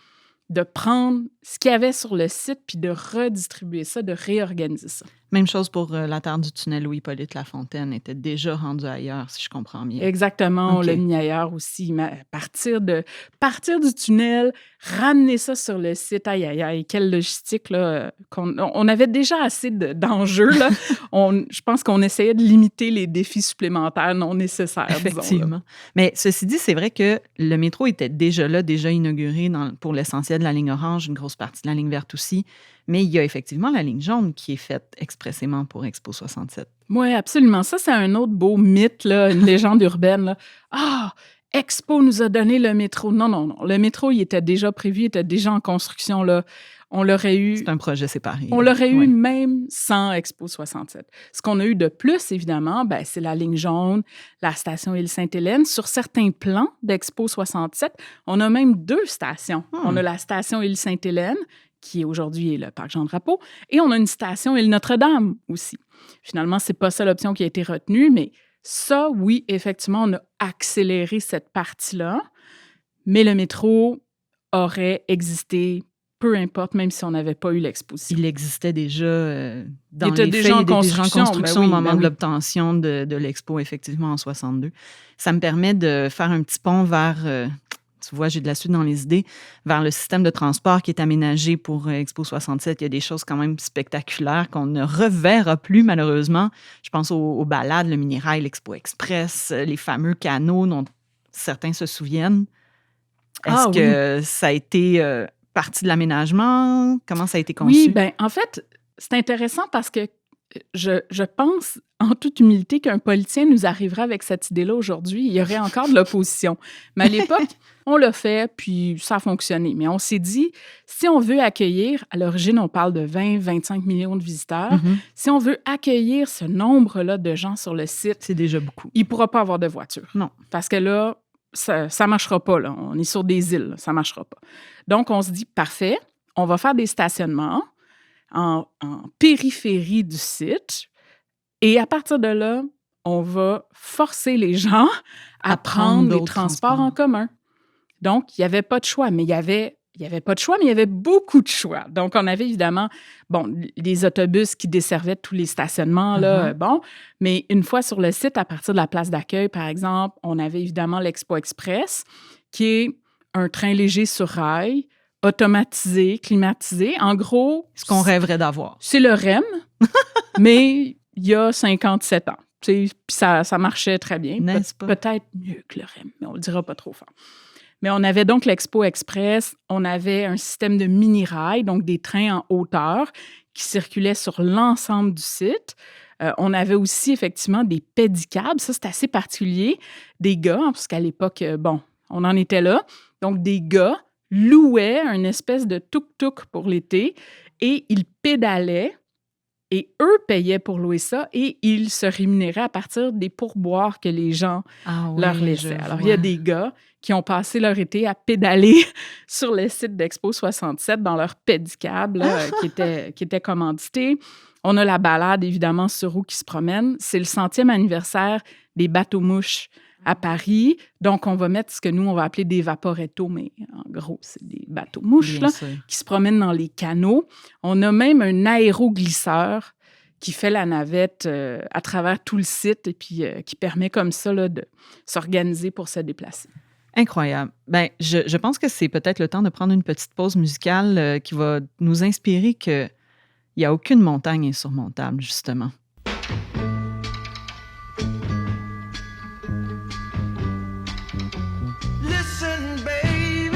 de prendre ce qu'il y avait sur le site puis de redistribuer ça, de réorganiser ça. Même chose pour la terre du tunnel Louis-Hippolyte Lafontaine était déjà rendue ailleurs, si je comprends bien. Exactement, on l'a mis ailleurs aussi. Mais partir du tunnel, ramener ça sur le site, aïe, aïe, aïe, quelle logistique, là, on avait déjà assez d'enjeux, là. Je pense qu'on essayait de limiter les défis supplémentaires non nécessaires, effectivement. Mais ceci dit, c'est vrai que le métro était déjà là, déjà inauguré pour l'essentiel de la ligne orange, une grosse partie de la ligne verte aussi. Mais il y a effectivement la ligne jaune qui est faite expressément pour Expo 67. Oui, absolument. Ça, c'est un autre beau mythe, là, une légende urbaine. Là. Ah, Expo nous a donné le métro. Non, non, non. Le métro, il était déjà prévu, il était déjà en construction. Là. On l'aurait eu... C'est un projet séparé. On l'aurait eu même sans Expo 67. Ce qu'on a eu de plus, évidemment, c'est la ligne jaune, la station Île-Sainte-Hélène. Sur certains plans d'Expo 67, on a même 2 stations. On a la station Île-Sainte-Hélène, qui aujourd'hui est le parc Jean-Drapeau, et on a une station Île-Notre-Dame aussi. Finalement, c'est pas ça l'option qui a été retenue, mais ça, oui, effectivement, on a accéléré cette partie-là, mais le métro aurait existé, peu importe, même si on n'avait pas eu l'exposition. Il existait déjà dans les faits, en construction au moment de l'obtention de l'expo, effectivement, en 62. Ça me permet de faire un petit pont vers... tu vois, j'ai de la suite dans les idées, vers le système de transport qui est aménagé pour Expo 67. Il y a des choses quand même spectaculaires qu'on ne reverra plus, malheureusement. Je pense aux balades, le mini-rail, l'Expo Express, les fameux canaux dont certains se souviennent. Est-ce que ça a été partie de l'aménagement? Comment ça a été conçu? Oui, bien, en fait, c'est intéressant parce que je pense, en toute humilité, qu'un politicien nous arriverait avec cette idée-là aujourd'hui. Il y aurait encore de l'opposition. Mais à l'époque, on l'a fait, puis ça a fonctionné. Mais on s'est dit, si on veut accueillir, à l'origine, on parle de 20-25 millions de visiteurs, si on veut accueillir ce nombre-là de gens sur le site... C'est déjà beaucoup. Il ne pourra pas avoir de voiture. Non. Parce que là, ça ne marchera pas. Là. On est sur des îles, ça ne marchera pas. Donc, on se dit, parfait, on va faire des stationnements en périphérie du site. Et à partir de là, on va forcer les gens à prendre les transports en commun. Donc, il n'y avait pas de choix, mais il y avait beaucoup de choix. Donc, on avait évidemment, des autobus qui desservaient tous les stationnements, là, mais une fois sur le site, à partir de la place d'accueil, par exemple, on avait évidemment l'Expo Express, qui est un train léger sur rail, automatisé, climatisé. En gros... Ce qu'on rêverait d'avoir. C'est le REM, mais il y a 57 ans. Puis ça marchait très bien. N'est-ce pas? Peut-être mieux que le REM, mais on ne le dira pas trop fort. Mais on avait donc l'Expo Express, on avait un système de mini-rail, donc des trains en hauteur qui circulaient sur l'ensemble du site. On avait aussi effectivement des pédicabs, ça c'est assez particulier, des gars, parce qu'à l'époque, on en était là, donc des gars louaient une espèce de tuk-tuk pour l'été et ils pédalaient et eux payaient pour louer ça et ils se rémunéraient à partir des pourboires que les gens leur laissaient. Alors, il y a des gars qui ont passé leur été à pédaler sur le site d'Expo 67 dans leur pédicab là, qui était commandité. On a la balade, évidemment, sur roues qui se promène. C'est le 100e anniversaire des bateaux-mouches à Paris. Donc, on va mettre ce que nous, on va appeler des vaporettos, mais en gros, c'est des bateaux-mouches là, qui se promènent dans les canaux. On a même un aéroglisseur qui fait la navette à travers tout le site et puis qui permet comme ça là, de s'organiser pour se déplacer. Incroyable. Bien, je pense que c'est peut-être le temps de prendre une petite pause musicale qui va nous inspirer qu'il n'y a aucune montagne insurmontable, justement. Listen, baby,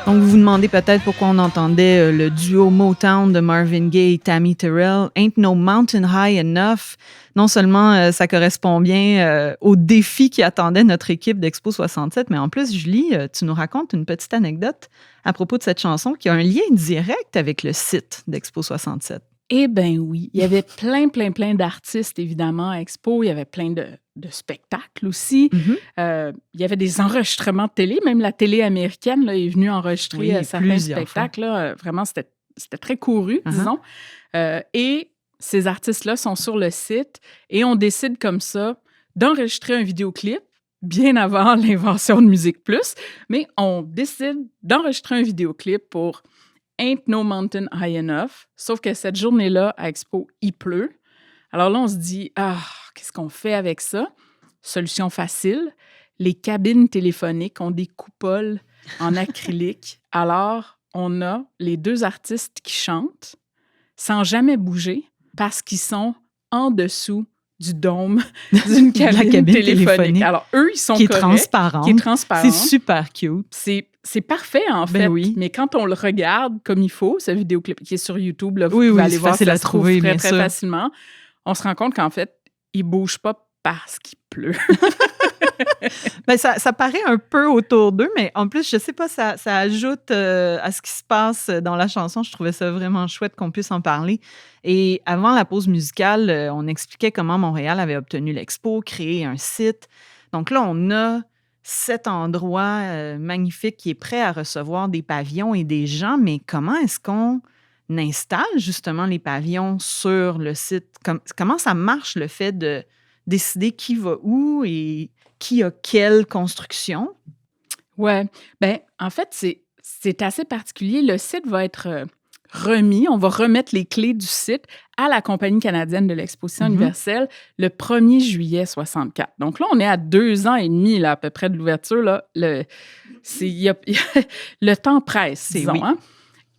Donc, vous vous demandez peut-être pourquoi on entendait le duo Motown de Marvin Gaye et Tammy Terrell, Ain't No Mountain High Enough. Non seulement ça correspond bien aux défis qui attendaient notre équipe d'Expo 67, mais en plus, Julie, tu nous racontes une petite anecdote à propos de cette chanson qui a un lien direct avec le site d'Expo 67. Eh bien oui, il y avait plein d'artistes, évidemment, à Expo. Il y avait plein de spectacles aussi. Il y avait des enregistrements de télé. Même la télé américaine là, est venue enregistrer certains spectacles. Là. Vraiment, c'était très couru, disons. Et ces artistes-là sont sur le site et on décide comme ça d'enregistrer un vidéoclip bien avant l'invention de Musique Plus. Mais on décide d'enregistrer un vidéoclip pour Ain't No Mountain High Enough. Sauf que cette journée-là, à Expo, il pleut. Alors là, on se dit, qu'est-ce qu'on fait avec ça? Solution facile, les cabines téléphoniques ont des coupoles en acrylique. Alors, on a les deux artistes qui chantent sans jamais bouger parce qu'ils sont en dessous du dôme d'une cabine téléphonique. Alors, eux, ils sont qui est corrects. Qui est transparente. C'est super cute. C'est parfait, en fait. Oui. Mais quand on le regarde comme il faut, ce vidéoclip qui est sur YouTube, là, vous pouvez aller voir, ça se trouve trouver, très facilement. On se rend compte qu'en fait, il ne bouge pas parce qu'il pleut. Ça paraît un peu autour d'eux, mais en plus, je sais pas, ça ajoute à ce qui se passe dans la chanson. Je trouvais ça vraiment chouette qu'on puisse en parler. Et avant la pause musicale, on expliquait comment Montréal avait obtenu l'expo, créé un site. Donc là, on a cet endroit magnifique qui est prêt à recevoir des pavillons et des gens, mais comment est-ce qu'on installe justement les pavillons sur le site? Comment ça marche, le fait de décider qui va où et qui a quelle construction? Ouais, bien, en fait, c'est assez particulier. Le site va être remis, on va remettre les clés du site à la Compagnie canadienne de l'exposition universelle le 1er juillet 64. Donc là, on est à 2 ans et demi là, à peu près de l'ouverture. Là. Le temps presse, disons. Oui. Hein?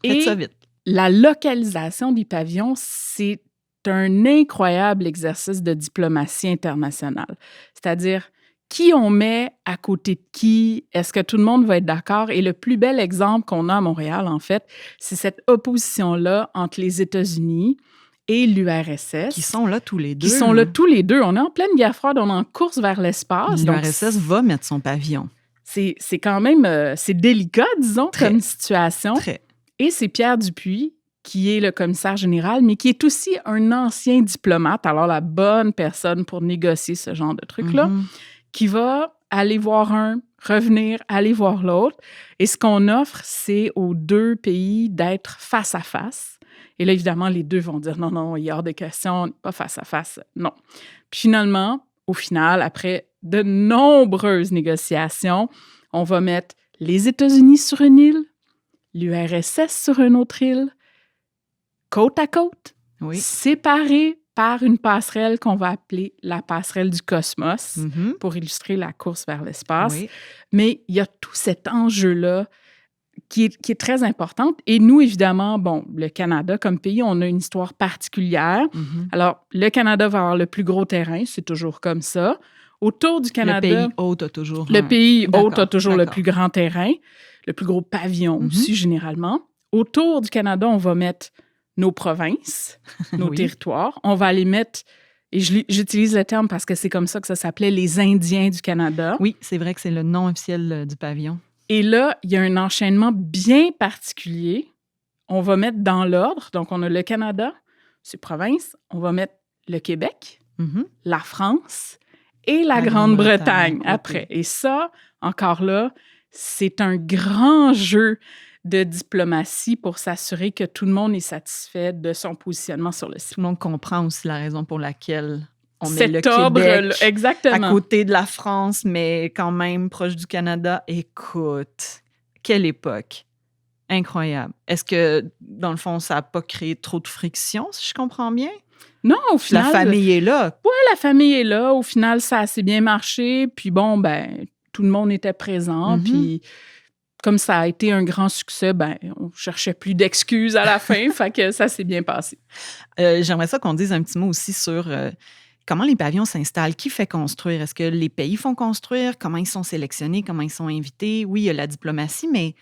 Faites ça vite. La localisation des pavillons, c'est un incroyable exercice de diplomatie internationale. C'est-à-dire, qui on met à côté de qui? Est-ce que tout le monde va être d'accord? Et le plus bel exemple qu'on a à Montréal, en fait, c'est cette opposition-là entre les États-Unis et l'URSS. Qui sont là tous les deux. Qui sont là tous les deux. On est en pleine guerre froide, on est en course vers l'espace. L'URSS va mettre son pavillon. C'est quand même... c'est délicat, disons, comme situation. Très. Et c'est Pierre Dupuis, qui est le commissaire général, mais qui est aussi un ancien diplomate, alors la bonne personne pour négocier ce genre de truc-là, qui va aller voir un, revenir, aller voir l'autre. Et ce qu'on offre, c'est aux deux pays d'être face à face. Et là, évidemment, les deux vont dire non, il y a hors de question, pas face à face, non. Puis finalement, au final, après de nombreuses négociations, on va mettre les États-Unis sur une île, l'URSS sur une autre île, côte à côte, séparés par une passerelle qu'on va appeler la passerelle du cosmos pour illustrer la course vers l'espace. Oui. Mais il y a tout cet enjeu-là qui est très important. Et nous, évidemment, le Canada, comme pays, on a une histoire particulière. Alors, le Canada va avoir le plus gros terrain, c'est toujours comme ça. Autour du Canada... Le pays hôte a toujours... le plus grand terrain, le plus gros pavillon aussi, généralement. Autour du Canada, on va mettre nos provinces, nos territoires. On va les mettre, et j'utilise le terme parce que c'est comme ça que ça s'appelait, les Indiens du Canada. Oui, c'est vrai que c'est le nom officiel du pavillon. Et là, il y a un enchaînement bien particulier. On va mettre dans l'ordre, donc on a le Canada, c'est province, on va mettre le Québec, la France et la Grande-Bretagne après. Et ça, encore là, c'est un grand jeu de diplomatie pour s'assurer que tout le monde est satisfait de son positionnement sur le site. Tout le monde comprend aussi la raison pour laquelle on met cet le Québec exactement. À côté de la France, mais quand même proche du Canada. Écoute, quelle époque! Incroyable. Est-ce que, dans le fond, ça n'a pas créé trop de friction, si je comprends bien? Non, au final... La famille est là. Oui, la famille est là. Au final, ça a assez bien marché. Puis tout le monde était présent. Puis... Comme ça a été un grand succès, on cherchait plus d'excuses à la fin, fait que ça s'est bien passé. J'aimerais ça qu'on dise un petit mot aussi sur comment les pavillons s'installent. Qui fait construire? Est-ce que les pays font construire? Comment ils sont sélectionnés? Comment ils sont invités? Oui, il y a la diplomatie, mais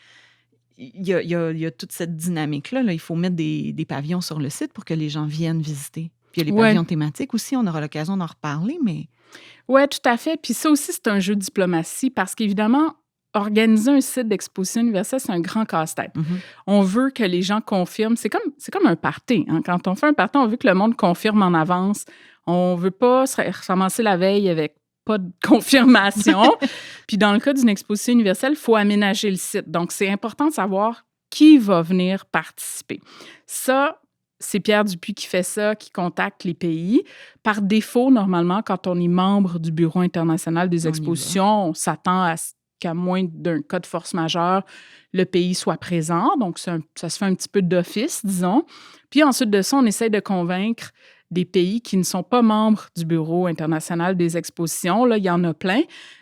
il y a toute cette dynamique-là. Là. Il faut mettre des pavillons sur le site pour que les gens viennent visiter. Puis il y a les Ouais. pavillons thématiques aussi. On aura l'occasion d'en reparler, mais Oui, tout à fait. Puis ça aussi, c'est un jeu de diplomatie parce qu'évidemment, organiser un site d'exposition universelle, c'est un grand casse-tête. On veut que les gens confirment. C'est comme un party. Hein. Quand on fait un party, on veut que le monde confirme en avance. On veut pas se ramasser la veille avec pas de confirmation. Puis dans le cas d'une exposition universelle, il faut aménager le site. Donc, c'est important de savoir qui va venir participer. Ça, c'est Pierre Dupuis qui fait ça, qui contacte les pays. Par défaut, normalement, quand on est membre du Bureau international des On y expositions, on s'attend à ce qu'à moins d'un cas de force majeure, le pays soit présent. Donc, ça se fait un petit peu d'office, disons. Puis ensuite de ça, on essaie de convaincre des pays qui ne sont pas membres du Bureau international des expositions. Là, il y en a plein.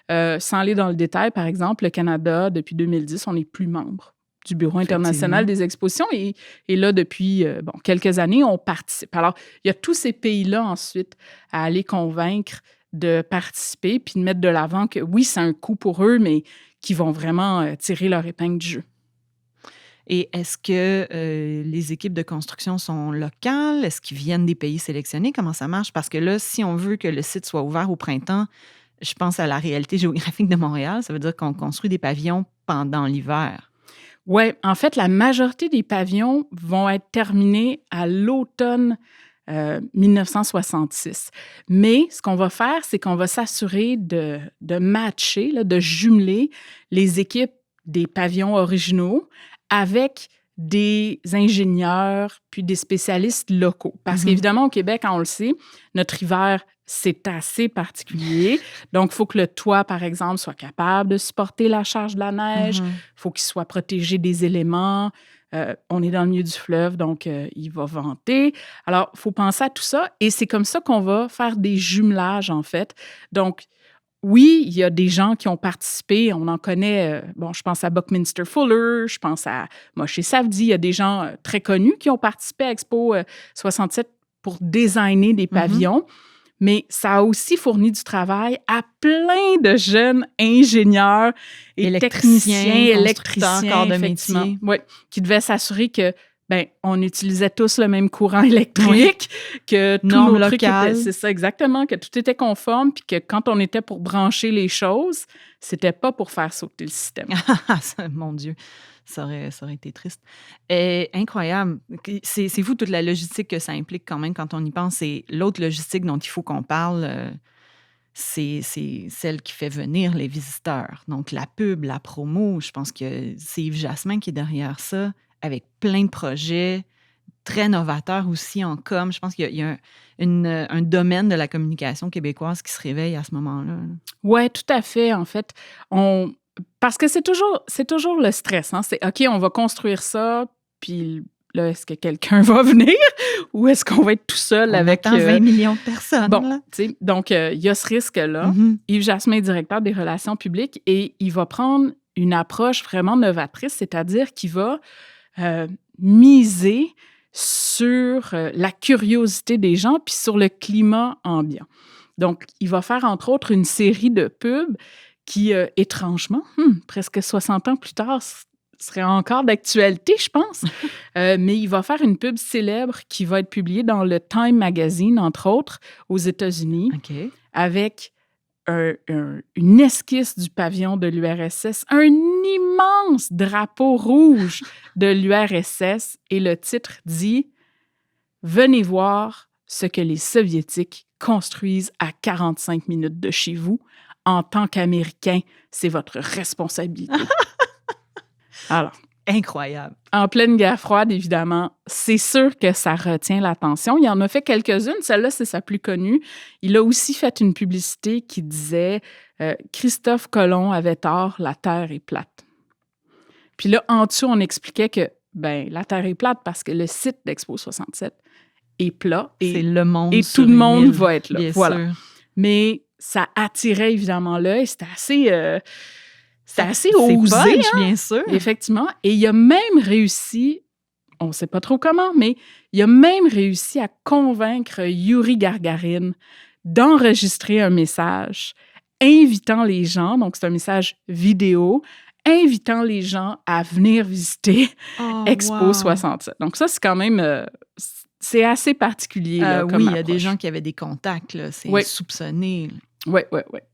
Sans aller dans le détail, par exemple, le Canada, depuis 2010, on n'est plus membre du Bureau international des expositions. Et là, depuis quelques années, on participe. Alors, il y a tous ces pays-là ensuite à aller convaincre de participer puis de mettre de l'avant que oui, c'est un coût pour eux, mais qui vont vraiment tirer leur épingle du jeu. Et est-ce que les équipes de construction sont locales? Est-ce qu'ils viennent des pays sélectionnés? Comment ça marche? Parce que là, si on veut que le site soit ouvert au printemps, je pense à la réalité géographique de Montréal. Ça veut dire qu'on construit des pavillons pendant l'hiver. Oui, en fait, la majorité des pavillons vont être terminés à l'automne 1966. Mais ce qu'on va faire, c'est qu'on va s'assurer de matcher, là, de jumeler les équipes des pavillons originaux avec des ingénieurs puis des spécialistes locaux. Parce qu'évidemment, au Québec, on le sait, notre hiver, c'est assez particulier. Donc, il faut que le toit, par exemple, soit capable de supporter la charge de la neige. Il faut qu'il soit protégé des éléments. On est dans le milieu du fleuve, donc il va venter. Alors, il faut penser à tout ça. Et c'est comme ça qu'on va faire des jumelages, en fait. Donc, oui, il y a des gens qui ont participé. On en connaît, je pense à Buckminster Fuller, je pense à Moshe Safdie. Il y a des gens très connus qui ont participé à Expo 67 pour designer des pavillons. Mais ça a aussi fourni du travail à plein de jeunes ingénieurs et techniciens, électriciens, corps de effectivement, métier. oui, qui devaient s'assurer que on utilisait tous le même courant électrique, que tous Normes nos trucs locales. étaient, c'est ça exactement, que tout était conforme, puis que quand on était pour brancher les choses, c'était pas pour faire sauter le système. Mon Dieu, ça aurait été triste. Incroyable. C'est fou toute la logistique que ça implique quand même quand on y pense. Et l'autre logistique dont il faut qu'on parle, c'est celle qui fait venir les visiteurs. Donc la pub, la promo, je pense que c'est Yves Jasmin qui est derrière ça, avec plein de projets très novateurs aussi en com. Je pense qu'il y a un domaine de la communication québécoise qui se réveille à ce moment-là. Oui, tout à fait. En fait, parce que c'est toujours le stress. Hein? C'est OK, on va construire ça, puis là, est-ce que quelqu'un va venir ou est-ce qu'on va être tout seul On avec... attend 20 millions de personnes. Bon, là. tu sais, donc il y a ce risque-là. Yves Jasmin est directeur des relations publiques et il va prendre une approche vraiment novatrice, c'est-à-dire qu'il va miser sur la curiosité des gens puis sur le climat ambiant. Donc, il va faire, entre autres, une série de pubs qui, étrangement, presque 60 ans plus tard, serait encore d'actualité, je pense. Mais il va faire une pub célèbre qui va être publiée dans le Time Magazine, entre autres, aux États-Unis, avec une esquisse du pavillon de l'URSS, un immense drapeau rouge de l'URSS, et le titre dit « Venez voir ce que les Soviétiques construisent à 45 minutes de chez vous. En tant qu'Américain, c'est votre responsabilité. » Alors, incroyable. En pleine guerre froide, évidemment, c'est sûr que ça retient l'attention. Il en a fait quelques-unes. Celle-là, c'est sa plus connue. Il a aussi fait une publicité qui disait Christophe Colomb avait tort, la Terre est plate. Puis là, en dessous, on expliquait que la Terre est plate parce que le site d'Expo 67 est plat. C'est le monde. Et tout le monde va être là. Bien voilà. sûr. Mais ça attirait évidemment l'œil. C'était assez osé, punch, hein? Bien sûr. Effectivement. Et il a même réussi, on ne sait pas trop comment, mais il a même réussi à convaincre Yuri Gagarin d'enregistrer un message invitant les gens, donc c'est un message vidéo, invitant les gens à venir visiter Expo wow. 67. Donc ça, c'est quand même... c'est assez particulier là, comme oui, il y a des approche. gens qui avaient des contacts, là, c'est Oui. soupçonné. Oui.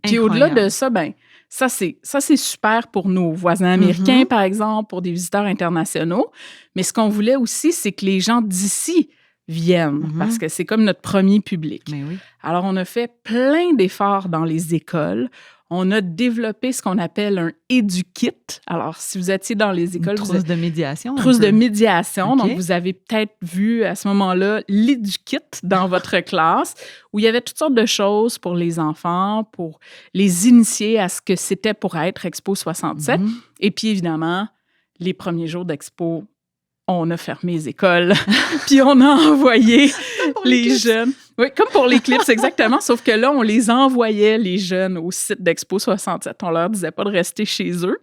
Puis au-delà Incroyable. de ça, ben ça c'est super pour nos voisins américains, par exemple, pour des visiteurs internationaux. Mais ce qu'on voulait aussi, c'est que les gens d'ici viennent, parce que c'est comme notre premier public. Mais oui. Alors, on a fait plein d'efforts dans les écoles. On a développé ce qu'on appelle un EduKit. Alors, si vous étiez dans les écoles... Une trousse de médiation. Trousse de médiation. OK. Donc, vous avez peut-être vu à ce moment-là l'EduKit dans votre classe, où il y avait toutes sortes de choses pour les enfants, pour les initier à ce que c'était pour être Expo 67. Et puis, évidemment, les premiers jours d'Expo, on a fermé les écoles, puis on a envoyé les jeunes. Oui, comme pour les clips, exactement. Sauf que là, on les envoyait, les jeunes, au site d'Expo 67. On leur disait pas de rester chez eux.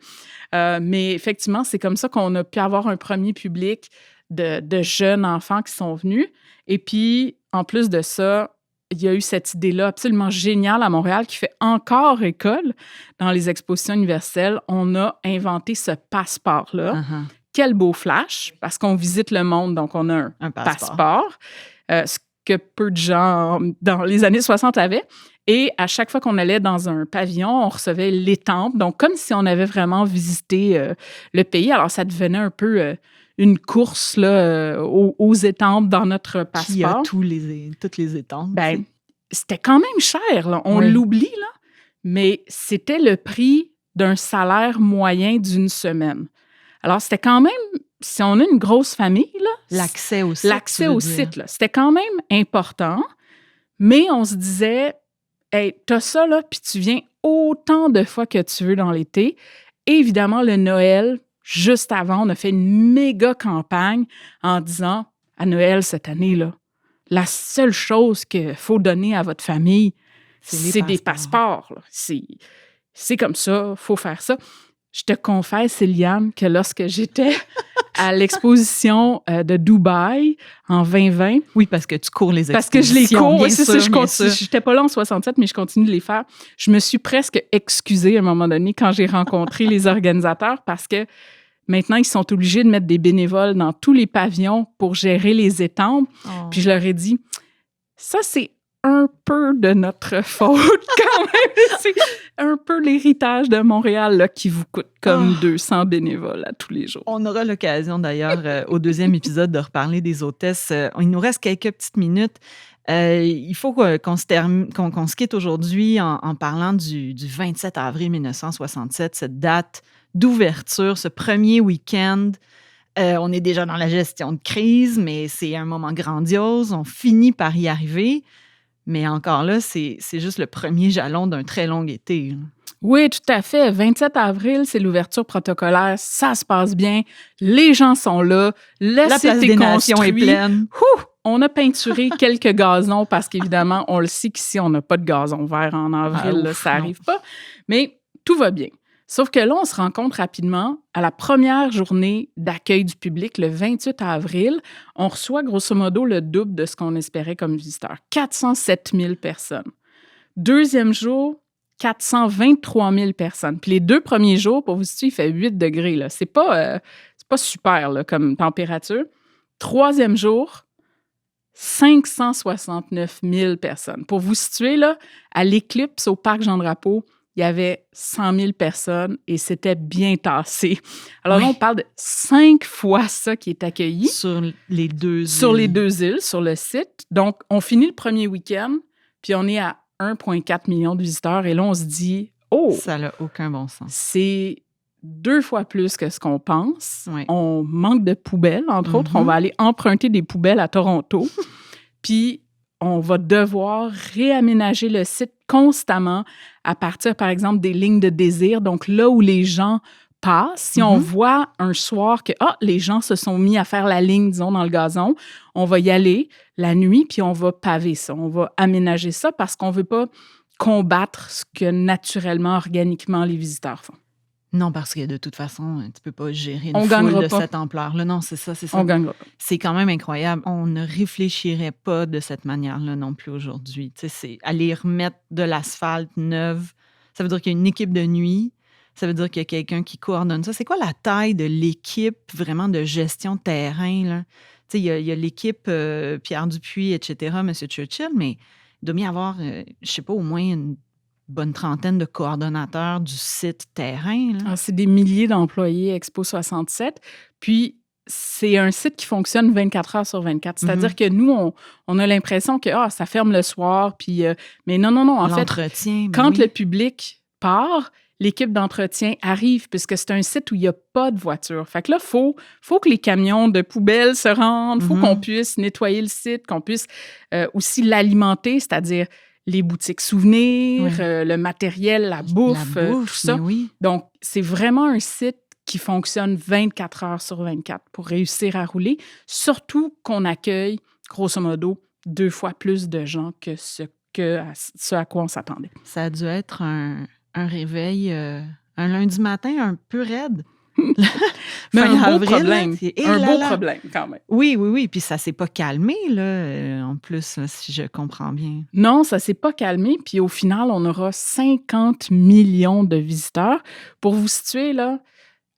Mais effectivement, c'est comme ça qu'on a pu avoir un premier public de jeunes enfants qui sont venus. Et puis, en plus de ça, il y a eu cette idée-là absolument géniale à Montréal qui fait encore école dans les expositions universelles. On a inventé ce passeport-là. Quel beau flash, parce qu'on visite le monde, donc on a un passeport. Ce que peu de gens dans les années 60 avaient. Et à chaque fois qu'on allait dans un pavillon, on recevait l'étampe, donc comme si on avait vraiment visité le pays. Alors, ça devenait un peu une course là, aux étampes dans notre passeport. Qui a toutes les étampes. Ben, c'était quand même cher, là. On l'oublie, là, mais c'était le prix d'un salaire moyen d'une semaine. Alors, c'était quand même, si on a une grosse famille, là, l'accès au site. L'accès au site, là, c'était quand même important, mais on se disait, hey, t'as ça, là, puis tu viens autant de fois que tu veux dans l'été. Et évidemment, le Noël, juste avant, on a fait une méga campagne en disant, à Noël cette année, là, la seule chose qu'il faut donner à votre famille, c'est des passeports. Là. C'est comme ça, il faut faire ça. Je te confesse, Eliane, que lorsque j'étais à l'exposition de Dubaï en 2020... Oui, parce que tu cours les expositions. Parce que je les cours, bien c'est sûr, ça. Je n'étais pas là en 67, mais je continue de les faire. Je me suis presque excusée à un moment donné quand j'ai rencontré les organisateurs parce que maintenant, ils sont obligés de mettre des bénévoles dans tous les pavillons pour gérer les étampes. Puis je leur ai dit, ça, c'est un peu de notre faute quand même. C'est un peu l'héritage de Montréal là, qui vous coûte comme 200 bénévoles à tous les jours. On aura l'occasion d'ailleurs au deuxième épisode de reparler des hôtesses. Il nous reste quelques petites minutes. Il faut qu'on se quitte aujourd'hui en parlant du 27 avril 1967, cette date d'ouverture, ce premier week-end. On est déjà dans la gestion de crise, mais c'est un moment grandiose. On finit par y arriver. Mais encore là, c'est juste le premier jalon d'un très long été. Oui, tout à fait. 27 avril, c'est l'ouverture protocolaire. Ça se passe bien. Les gens sont là. La place des Nations est pleine. On a peinturé quelques gazons parce qu'évidemment, on le sait qu'ici, on n'a pas de gazon vert en avril. Là, ça n'arrive pas. Mais tout va bien. Sauf que là, on se rend compte rapidement, à la première journée d'accueil du public, le 28 avril, on reçoit grosso modo le double de ce qu'on espérait comme visiteurs. 407 000 personnes. Deuxième jour, 423 000 personnes. Puis les 2 premiers jours, pour vous situer, il fait 8 degrés. Là. C'est pas super là, comme température. Troisième jour, 569 000 personnes. Pour vous situer, là, à l'Éclipse, au Parc Jean-Drapeau, il y avait 100 000 personnes et c'était bien tassé. Alors là, on parle de 5 fois ça qui est accueilli. Sur les 2 îles. Sur les 2 îles, sur le site. Donc, on finit le premier week-end, puis on est à 1,4 million de visiteurs. Et là, on se dit, ça n'a aucun bon sens. C'est 2 fois plus que ce qu'on pense. Oui. On manque de poubelles, entre autres. On va aller emprunter des poubelles à Toronto. Puis, on va devoir réaménager le site constamment à partir, par exemple, des lignes de désir. Donc, là où les gens passent, si on voit un soir que les gens se sont mis à faire la ligne, disons, dans le gazon, on va y aller la nuit, puis on va paver ça. On va aménager ça parce qu'on ne veut pas combattre ce que naturellement, organiquement, les visiteurs font. Non, parce que de toute façon, tu ne peux pas gérer une On foule gagnera de pas. cette ampleur-là. Non, c'est ça. On gagnera pas. C'est quand même incroyable. On ne réfléchirait pas de cette manière-là non plus aujourd'hui. Tu sais, c'est aller remettre de l'asphalte neuve. Ça veut dire qu'il y a une équipe de nuit. Ça veut dire qu'il y a quelqu'un qui coordonne ça. C'est quoi la taille de l'équipe vraiment de gestion de terrain, là? Tu sais, il y a l'équipe Pierre Dupuis, etc., M. Churchill, mais il doit bien y avoir, je sais pas, au moins une bonne trentaine de coordonnateurs du site terrain, là. C'est des milliers d'employés Expo 67. Puis, c'est un site qui fonctionne 24 heures sur 24. C'est-à-dire que nous, on a l'impression que ça ferme le soir. Puis, mais non. En fait, L'entretien, quand le public part, l'équipe d'entretien arrive, puisque c'est un site où il n'y a pas de voiture. Fait que là, faut que les camions de poubelle se rendent, faut qu'on puisse nettoyer le site, qu'on puisse aussi l'alimenter, c'est-à-dire les boutiques souvenirs, le matériel, la bouffe, tout ça. Oui. Donc, c'est vraiment un site qui fonctionne 24 heures sur 24 pour réussir à rouler, surtout qu'on accueille, grosso modo, 2 fois plus de gens que ce à quoi on s'attendait. Ça a dû être un réveil, un lundi matin un peu raide. Mais Fin un beau avril, problème. là, c'est- Un là beau là. problème, quand même. Oui. Puis ça s'est pas calmé, là, en plus, là, si je comprends bien. Non, ça s'est pas calmé. Puis au final, on aura 50 millions de visiteurs. Pour vous situer, là,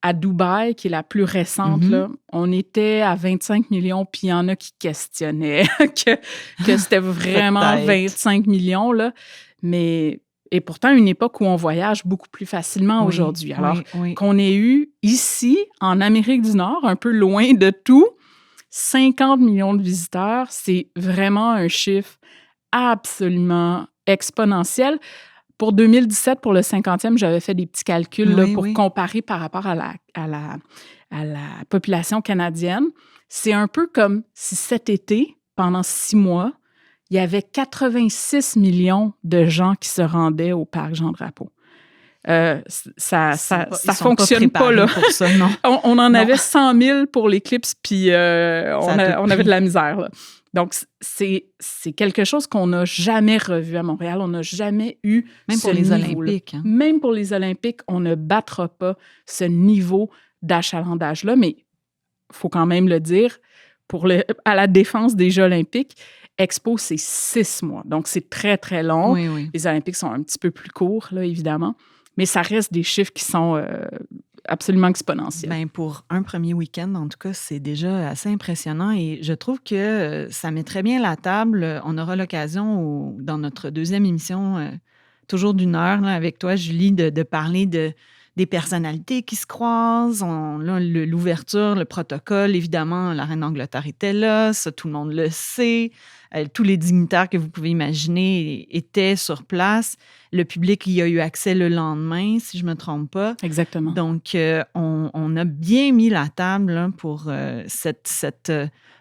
à Dubaï, qui est la plus récente, là, on était à 25 millions, puis il y en a qui questionnaient que c'était vraiment Peut-être. 25 millions, là. Mais, et pourtant, une époque où on voyage beaucoup plus facilement Oui, aujourd'hui. Alors, oui. qu'on ait eu ici, en Amérique du Nord, un peu loin de tout, 50 millions de visiteurs, c'est vraiment un chiffre absolument exponentiel. Pour 2017, pour le 50e, j'avais fait des petits calculs là, pour comparer par rapport à la population canadienne. C'est un peu comme si cet été, pendant 6 mois, il y avait 86 millions de gens qui se rendaient au parc Jean-Drapeau. Ça fonctionne pas, là. Pour ça, non. On en avait 100 000 pour l'éclipse, puis on avait de la misère, là. Donc, c'est quelque chose qu'on n'a jamais revu à Montréal. On n'a jamais eu Même pour les Olympiques. Hein. Même pour les Olympiques, on ne battra pas ce niveau d'achalandage-là. Mais il faut quand même le dire, à la défense des Jeux olympiques, Expo, c'est 6 mois. Donc, c'est très, très long. Oui. Les Olympiques sont un petit peu plus courts, là, évidemment. Mais ça reste des chiffres qui sont absolument exponentiels. Bien, pour un premier week-end, en tout cas, c'est déjà assez impressionnant et je trouve que ça met très bien la table. On aura l'occasion, dans notre deuxième émission, toujours d'1 heure, là, avec toi, Julie, de parler des personnalités qui se croisent. L'ouverture, le protocole, évidemment, la reine d'Angleterre était là, ça, tout le monde le sait. Tous les dignitaires que vous pouvez imaginer étaient sur place. Le public y a eu accès le lendemain, si je ne me trompe pas. Exactement. Donc, on a bien mis la table là, pour cette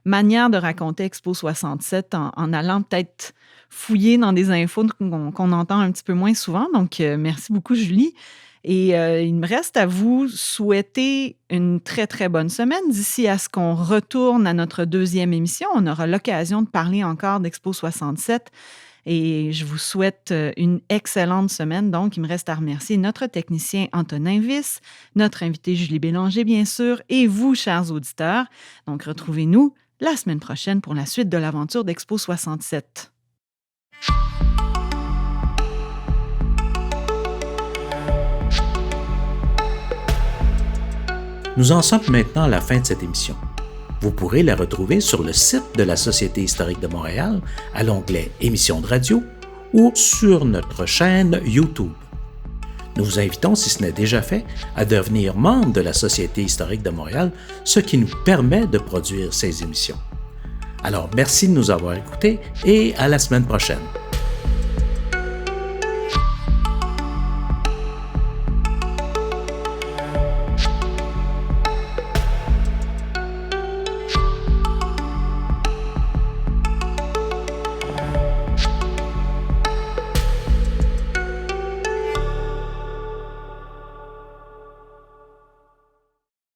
manière de raconter Expo 67 en allant peut-être fouiller dans des infos qu'on entend un petit peu moins souvent. Donc, merci beaucoup, Julie. Et il me reste à vous souhaiter une très, très bonne semaine. D'ici à ce qu'on retourne à notre deuxième émission, on aura l'occasion de parler encore d'Expo 67. Et je vous souhaite une excellente semaine. Donc, il me reste à remercier notre technicien Antonin Viss, notre invité Julie Bélanger, bien sûr, et vous, chers auditeurs. Donc, retrouvez-nous la semaine prochaine pour la suite de l'aventure d'Expo 67. Nous en sommes maintenant à la fin de cette émission. Vous pourrez la retrouver sur le site de la Société historique de Montréal, à l'onglet Émissions de radio ou sur notre chaîne YouTube. Nous vous invitons, si ce n'est déjà fait, à devenir membre de la Société historique de Montréal, ce qui nous permet de produire ces émissions. Alors, merci de nous avoir écoutés et à la semaine prochaine.